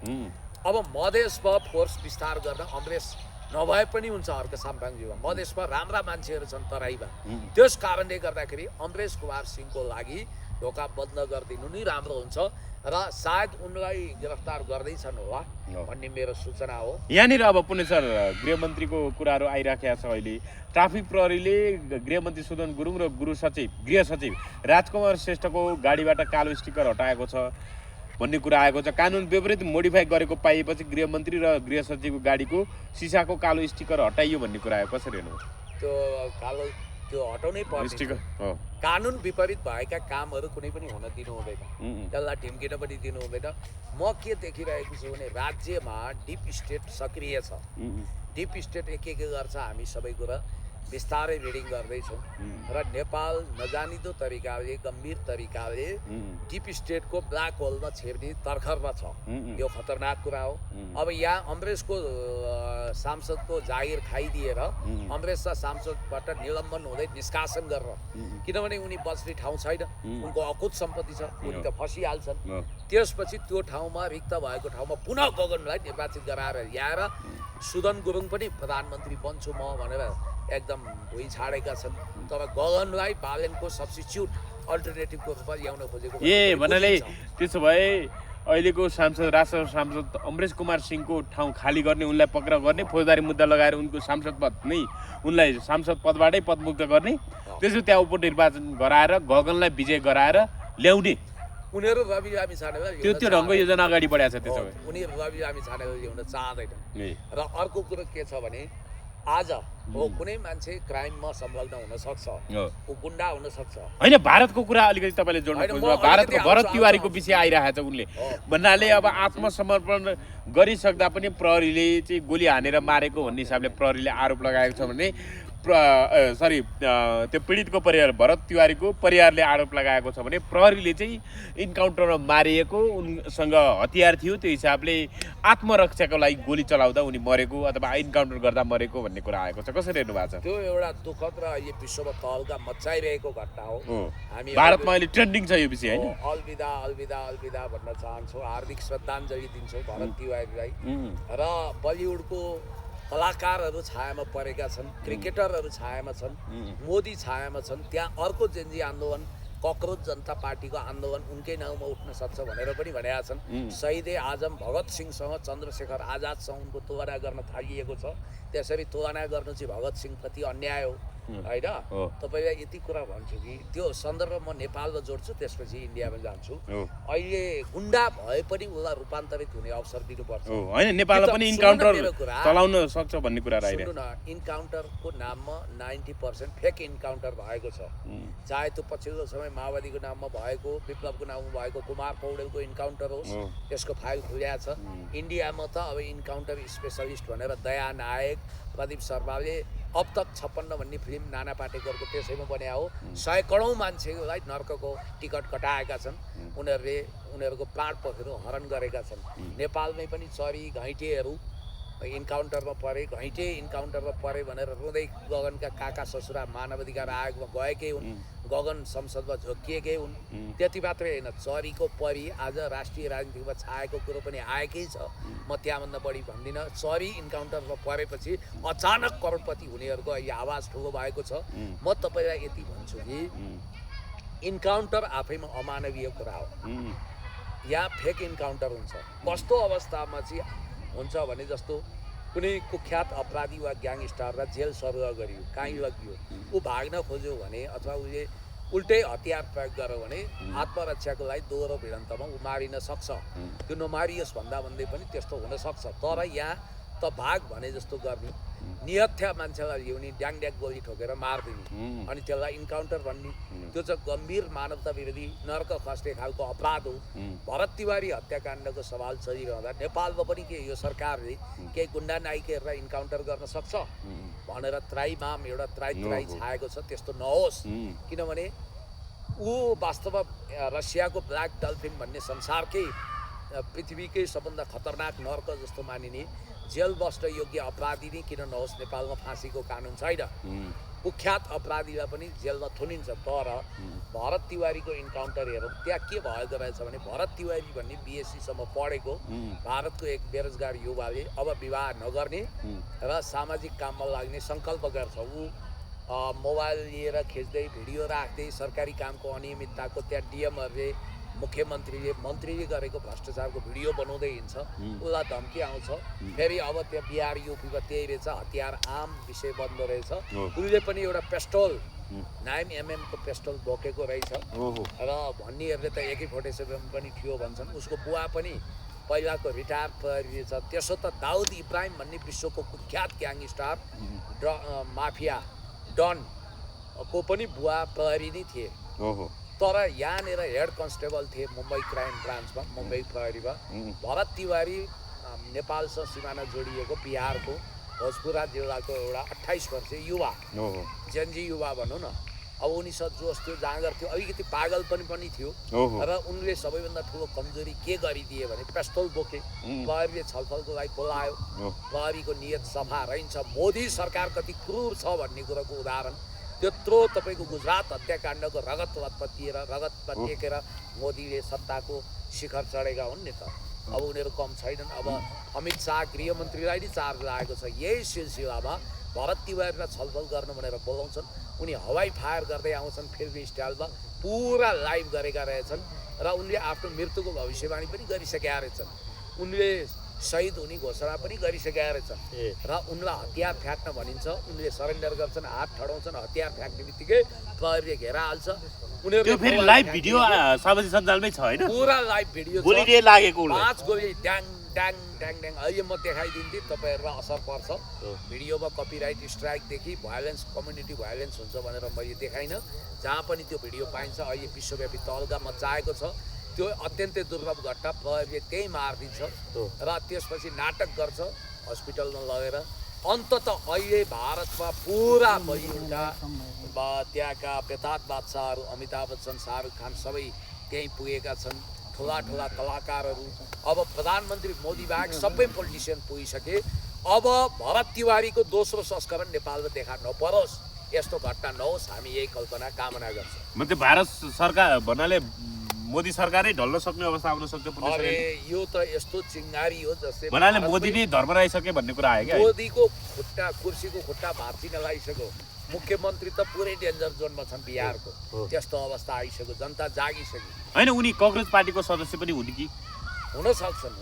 अब मधेसमा फोर्स विस्तार गर्न अमरेश नभए पनि हुन्छ हर्क साम्पाङजीमा, मधेसमा राम्रा मान्छेहरू छन् तराईमा। त्यस कारणले गर्दाखेरि अमरेश कुमार सिंहको लागि ढोका बन्द गरिदिनु नै राम्रो हुन्छ र सायद उनलाई गिरफ्तार गर्दैछन् होला भन्ने मेरो सूचना हो। यहाँनिर अब पुणे सर गृहमन्त्रीको कुराहरू आइराखेका छ। अहिले ट्राफिक प्रहरीले गृहमन्त्री सुदन गुरुङ र गृह सचिव राजकुमार श्रेष्ठको गाडीबाट कालो स्टिकर हटाएको छ भन्ने कुरा आएको छ। कानुन विपरीत मोडिफाई गरेको पाइएपछि गृहमन्त्री र गृह सचिवको गाडीको सिसाको कालो स्टिकर हटाइयो भन्ने कुरा आयो, कसरी हेर्नु? त्यो कालो त्यो हटाउनै पर्छ। कानुन विपरीत भएका कामहरू कुनै पनि हुन दिनु हुँदैन, त्यसलाई ढिम्किन पनि दिनु हुँदैन। म के देखिरहेको छु भने राज्यमा डिप स्टेट सक्रिय छ। डिप स्टेट के गर्छ हामी सबै कुरा बिस्तारै रिडिङ गर्दैछौँ र नेपाल नजानिदो तरिकाले गम्भीर तरिकाले डिप स्टेटको ब्ल्याक होलमा छिर्ने तर्खरमा छ। यो खतरनाक कुरा हो। अब यहाँ अमरेशको सांसदको जागिर खाइदिएर अमरेश सांसदबाट निलम्बन हुँदै निष्कासन गरेर, किनभने उनी बस्ने ठाउँ छैन, उनको अकुत सम्पत्ति छ, उनी त फसिहाल्छन्। त्यसपछि त्यो ठाउँमा रिक्त भएको ठाउँमा पुनः गगनलाई निर्वाचित गराएर ल्याएर सुदन गुरुङ पनि प्रधानमन्त्री बन्छु म भनेर एकदम भुइँ छाडेका छन्। तर गगनलाई बालनको सब्स्टिट्युट अल्टरनेटिभको रूपमा ल्याउन खोजेको भन्नाले त्यसो भए अहिलेको राष्ट्र सांसद अमरेश कुमार सिंहको ठाउँ खाली गर्ने, उनलाई पक्राउ गर्ने, फौजदारी मुद्दा लगाएर उनको सांसद पद नै उनलाई सांसद पदबाटै पदमुक्त गर्ने, त्यसो त्यहाँ उपनिर्वाचन गराएर गगनलाई विजय गराएर ल्याउने उनीहरू रवि लामिछानेलाई त्यो ढङ्गको योजना अगाडि बढाएको छ। त्यसो भए उनीहरू रवि लामिछानेलाई ल्याउन चाहँदैन। र अर्को कुरो के छ भने आज हो कुनै मान्छे क्राइममा संलग्न हुन सक्छ, ऊ गुण्डा हुन सक्छ होइन। भारतको कुरा अलिकति तपाईँले जोड्नु खोज्नु, भारतको भरत तिवारीको विषय आइरहेको छ। उनले भन्नाले अब आत्मसमर्पण गरिसक्दा पनि प्रहरीले चाहिँ गोली हानेर मारेको भन्ने हिसाबले प्रहरीले आरोप लगाएको छ भने त्यो पीडितको परिवार भरत तिवारीको परिवारले आरोप लगाएको छ भने प्रहरीले चाहिँ इन्काउन्टरमा मारिएको, उनसँग हतियार थियो, त्यो हिसाबले आत्मरक्षाको लागि गोली चलाउँदा उनी मरेको अथवा इन्काउन्टर गर्दा मरेको भन्ने कुरा आएको छ। कसरी हेर्नु भएको छ? त्यो एउटा दुःखद र अहिले विश्वमा तहल्का मचाइरहेको घटना हो। हामी भारतमा अहिले ट्रेन्डिङ छ यो विषय होइन। अलविदा अलविदा अलविदा भन्न चाहन्छौँ, हार्दिक श्रद्धाञ्जली दिन्छौँ भरत तिवारीलाई। र बलिउडको कलाकारहरू छायामा परेका छन्, क्रिकेटरहरू छायामा छन्, मोदी छायामा छन्, त्यहाँ अर्को जेन्जी आन्दोलन ककरोच जनता पार्टीको आन्दोलन उनकै नाउँमा उठ्न सक्छ भनेर पनि भनेका छन्। शहीदे आजम भगत सिंहसँग चन्द्रशेखर आजादसँग उनको तुलना गर्न थालिएको छ। त्यसरी तुलना गर्नु चाहिँ भगत सिंहप्रति अन्याय हो होइन। तपाईँलाई यति कुरा भन्छु कि त्यो सन्दर्भ म नेपालमा जोड्छु, त्यसपछि इन्डियामा जान्छु। अहिले गुन्डा भए पनि उसलाई रूपान्तरित हुने अवसर दिनुपर्छ होइन। नेपालमा पनि इन्काउन्टर चलाउन सक्छ भन्ने कुरा सुन्नु न, इन्काउन्टरको नाममा 90% फेक इन्काउन्टर भएको छ। चाहे त्यो पछिल्लो समय माओवादीको नाममा भएको, विप्लवको नाममा भएको कुमार पौडेलको इन्काउन्टर होस्, त्यसको फाइल खुल्या छ। इन्डियामा त अब इन्काउन्टर स्पेसलिस्ट भनेर दया नायक, प्रदीप शर्माले अब तक 56 भन्ने फिल्म नाना पाटेकरको त्यसैमा बन्या हो। 100 करोड मान्छेलाई नर्कको टिकट कटाएका छन् उनीहरूले, उनीहरूको प्राण पखेरु हरण गरेका छन्। नेपालमै पनि चरी घैँटेहरू इन्काउन्टरमा परे, घैँटे इन्काउन्टरमा परे भनेर रुँदै गगनका काका ससुरा मानवाधिकार आयोगमा गएकै हुन्, गगन संसदमा झोकिएकै हुन्। त्यति मात्रै होइन, चरीको परी आज राष्ट्रिय राजनीतिमा छाएको कुरो पनि आएकै छ। म त्यहाँभन्दा बढी भन्दिनँ। चरी इन्काउन्टरमा परेपछि अचानक करोडपति हुनेहरूको अहिले आवाज ठुलो भएको छ। म तपाईँलाई यति भन्छु कि इन्काउन्टर आफैमा अमानवीय कुरा हो। यहाँ फेक इन्काउन्टर हुन्छ। कस्तो अवस्थामा चाहिँ हुन्छ भने जस्तो कुनै कुख्यात अपराधी वा ग्याङस्टरलाई जेल सरुवा गरियो, कहीँ लगियो, ऊ भाग्न खोज्यो भने अथवा उसले उल्टै हतियार प्रयोग गर्यो भने आत्मरक्षाको लागि दोहोरो भिडन्तमा ऊ मारिन सक्छ। त्यो नमारियोस् भन्दा भन्दै पनि त्यस्तो हुनसक्छ। तर यहाँ त भाग भने जस्तो गर्ने, निहत्या मान्छेलाई ल्याउने, ड्याङ ड्याङ गोली ठोकेर मारिदिने, अनि त्यसलाई इन्काउन्टर भन्ने, त्यो चाहिँ गम्भीर मानवता विरोधी नर्क खस्ने खालको अपराध हो। भरत तिवारी हत्याकाण्डको सवाल चलिरहँदा नेपालमा पनि के यो सरकारले केही गुन्डा नाइकेहरूलाई इन्काउन्टर गर्न सक्छ भनेर त्राइमाम एउटा त्राइ छाएको छ। त्यस्तो नहोस्, किनभने ऊ वास्तवमा रसियाको ब्ल्याक डल्फिन भन्ने संसारकै पृथ्वीकै सबभन्दा खतरनाक नर्क जस्तो मानिने जेल बस्न योग्य अपराधी नै किन नहोस्। नेपालमा फाँसीको कानुन छैन। कुख्यात अपराधीलाई पनि जेलमा थुनिन्छ। तर भरत तिवारीको इन्काउन्टर हेरौँ, त्यहाँ के भएको रहेछ भने भरत तिवारी भन्ने बिएससीसम्म पढेको भारतको एक बेरोजगार युवाले अब विवाह नगर्ने र सामाजिक काममा लाग्ने सङ्कल्प गर्छ। ऊ मोबाइल लिएर खिच्दै भिडियो राख्दै सरकारी कामको अनियमितताको त्यहाँ डिएमहरूले, मन्त्रीले गरेको भ्रष्टाचारको भिडियो बनाउँदै हिँड्छ। उसलाई धम्की आउँछ। फेरि अब त्यहाँ बिहार युपीमा त्यही रहेछ, हतियार आम विषय बन्द रहेछ। उसले पनि एउटा पेस्टल 9mm को पेस्टल बोकेको रहेछ र भन्नेहरूले त AK-47 पनि थियो भन्छन्। उसको बुवा पनि पहिलाको रिटायर प्रहरी छ। त्यसो त दाउद इब्राहिम भन्ने विश्वको कुख्यात ग्याङस्टर माफिया डनको पनि बुवा प्रहरी नै थिए। तर यहाँनिर हेड कन्स्टेबल थिए मुम्बई क्राइम ब्रान्चमा, मुम्बई प्रहरीमा। भरत तिवारी नेपालसँग सिमाना जोडिएको बिहारको भोजपुरा जिल्लाको एउटा 28 वर्षीय युवा, जेन्जी युवा भनौँ न। अब उनीसँग जोस थियो, जाँगर थियो, अलिकति पागल पनि थियो। र उनले सबैभन्दा ठुलो कमजोरी के गरिदिए भने पेस्टल बोके। प्रहरीले छलफलको लागि बोलायो। प्रहरीको नियत सफा रहन्छ। मोदी सरकार कति क्रूर छ भन्ने कुरोको उदाहरण त्यत्रो तपाईँको गुजरात हत्याकाण्डको रगत लतपतिएर रगतमा टेकेर मोदीले सत्ताको शिखर चढेका हुन् नि त। अब उनीहरू कम छैनन्। अब अमित शाह गृहमन्त्रीलाई नै चार्ज लागेको छ। यही सिलसिलामा भरत तिवारीलाई छलफल गर्नु भनेर बोलाउँछन्। उनी हवाई फायर गर्दै आउँछन् फिल्मी स्टाइलमा, पुरा लाइभ गरेका रहेछन्। र उनले आफ्नो मृत्युको भविष्यवाणी पनि गरिसकेका रहेछन्। उनले शहीद हुने घोषणा पनि गरिसकेका रहेछन्। र उनलाई हतियार फ्याँक्न भनिन्छ। उनले सरेन्डर गर्छन्, हात ठडाउँछन्। हतियार फ्याँक्ने बित्तिकै प्रहरीले घेरा हाल्छ। उनीहरु फेरि लाइभ भिडियो सामाजिक सञ्जालमै छ हैन? पुरा लाइभ भिडियो छ। गोलीले लागेको उले 5 गोली ड्याङ ड्याङ ड्याङ ड्याङ। अहिले म देखाइदिन्थे, तपाईहरुलाई असर पर्छ। भिडियोमा कपिराइट स्ट्राइकदेखि भाइलेन्स, कम्युनिटी भाइलेन्स हुन्छ भनेर मैले देखाइन। जहाँ पनि त्यो भिडियो पाइन्छ। अहिले विश्वव्यापी तहलका मचाएको छ। त्यो अत्यन्तै दुर्लभ घटना। प्रहरीले त्यही मारिदिन्छ र त्यसपछि नाटक गर्छ हस्पिटलमा लगेर। अन्ततः अहिले भारतमा पुरा बलिउडका त्यहाँका बेताज बादशाहहरू अमिताभ बच्चन, शाहरुख खान सबै त्यहीँ पुगेका छन्। ठुला ठुला कलाकारहरू। अब प्रधानमन्त्री मोदी बाहेक सबै पोलिटिसियन पुगिसके। अब भरत तिवारीको दोस्रो संस्करण नेपालमा देखा नपरोस्, यस्तो घटना नहोस्, हामी यही कल्पना कामना गर्छौँ। मतलब भारत सरकार भन्नाले मोदी सरकारै ढल्न सक्ने अवस्था आउन सक्छ। अरे यो त यस्तो चिङ्गारी हो जस्तै भन्नाले मोदी नै धर्म राइसके भन्ने कुरा आयो क्या। मोदीको खुट्टा, कुर्सीको खुट्टा भाँचिन लागिसक्यो। मुख्यमन्त्री त पुरै डेन्जर जोनमा छन् बिहारको त्यस्तो अवस्था आइसक्यो जनता जागिसक्यो होइन उनी कांग्रेस पार्टीको सदस्य पनि हुन् कि हुन सक्छन्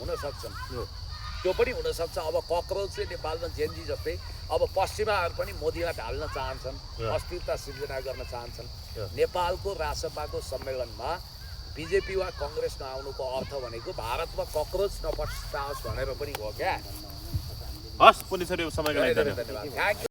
त्यो पनि हुनसक्छ अब कक्रोचले नेपालमा जेन्जी जस्तै अब पश्चिमाहरू पनि मोदीलाई ढाल्न चाहन्छन् अस्थिरता सिर्जना गर्न चाहन्छन् नेपालको रासपाको सम्मेलनमा बिजेपी वा कङ्ग्रेस नआउनुको अर्थ भनेको भारतमा कक्रोच नपस्टाओस् भनेर पनि हो क्या हस् पुलिसहरू समयको लागि धन्यवाद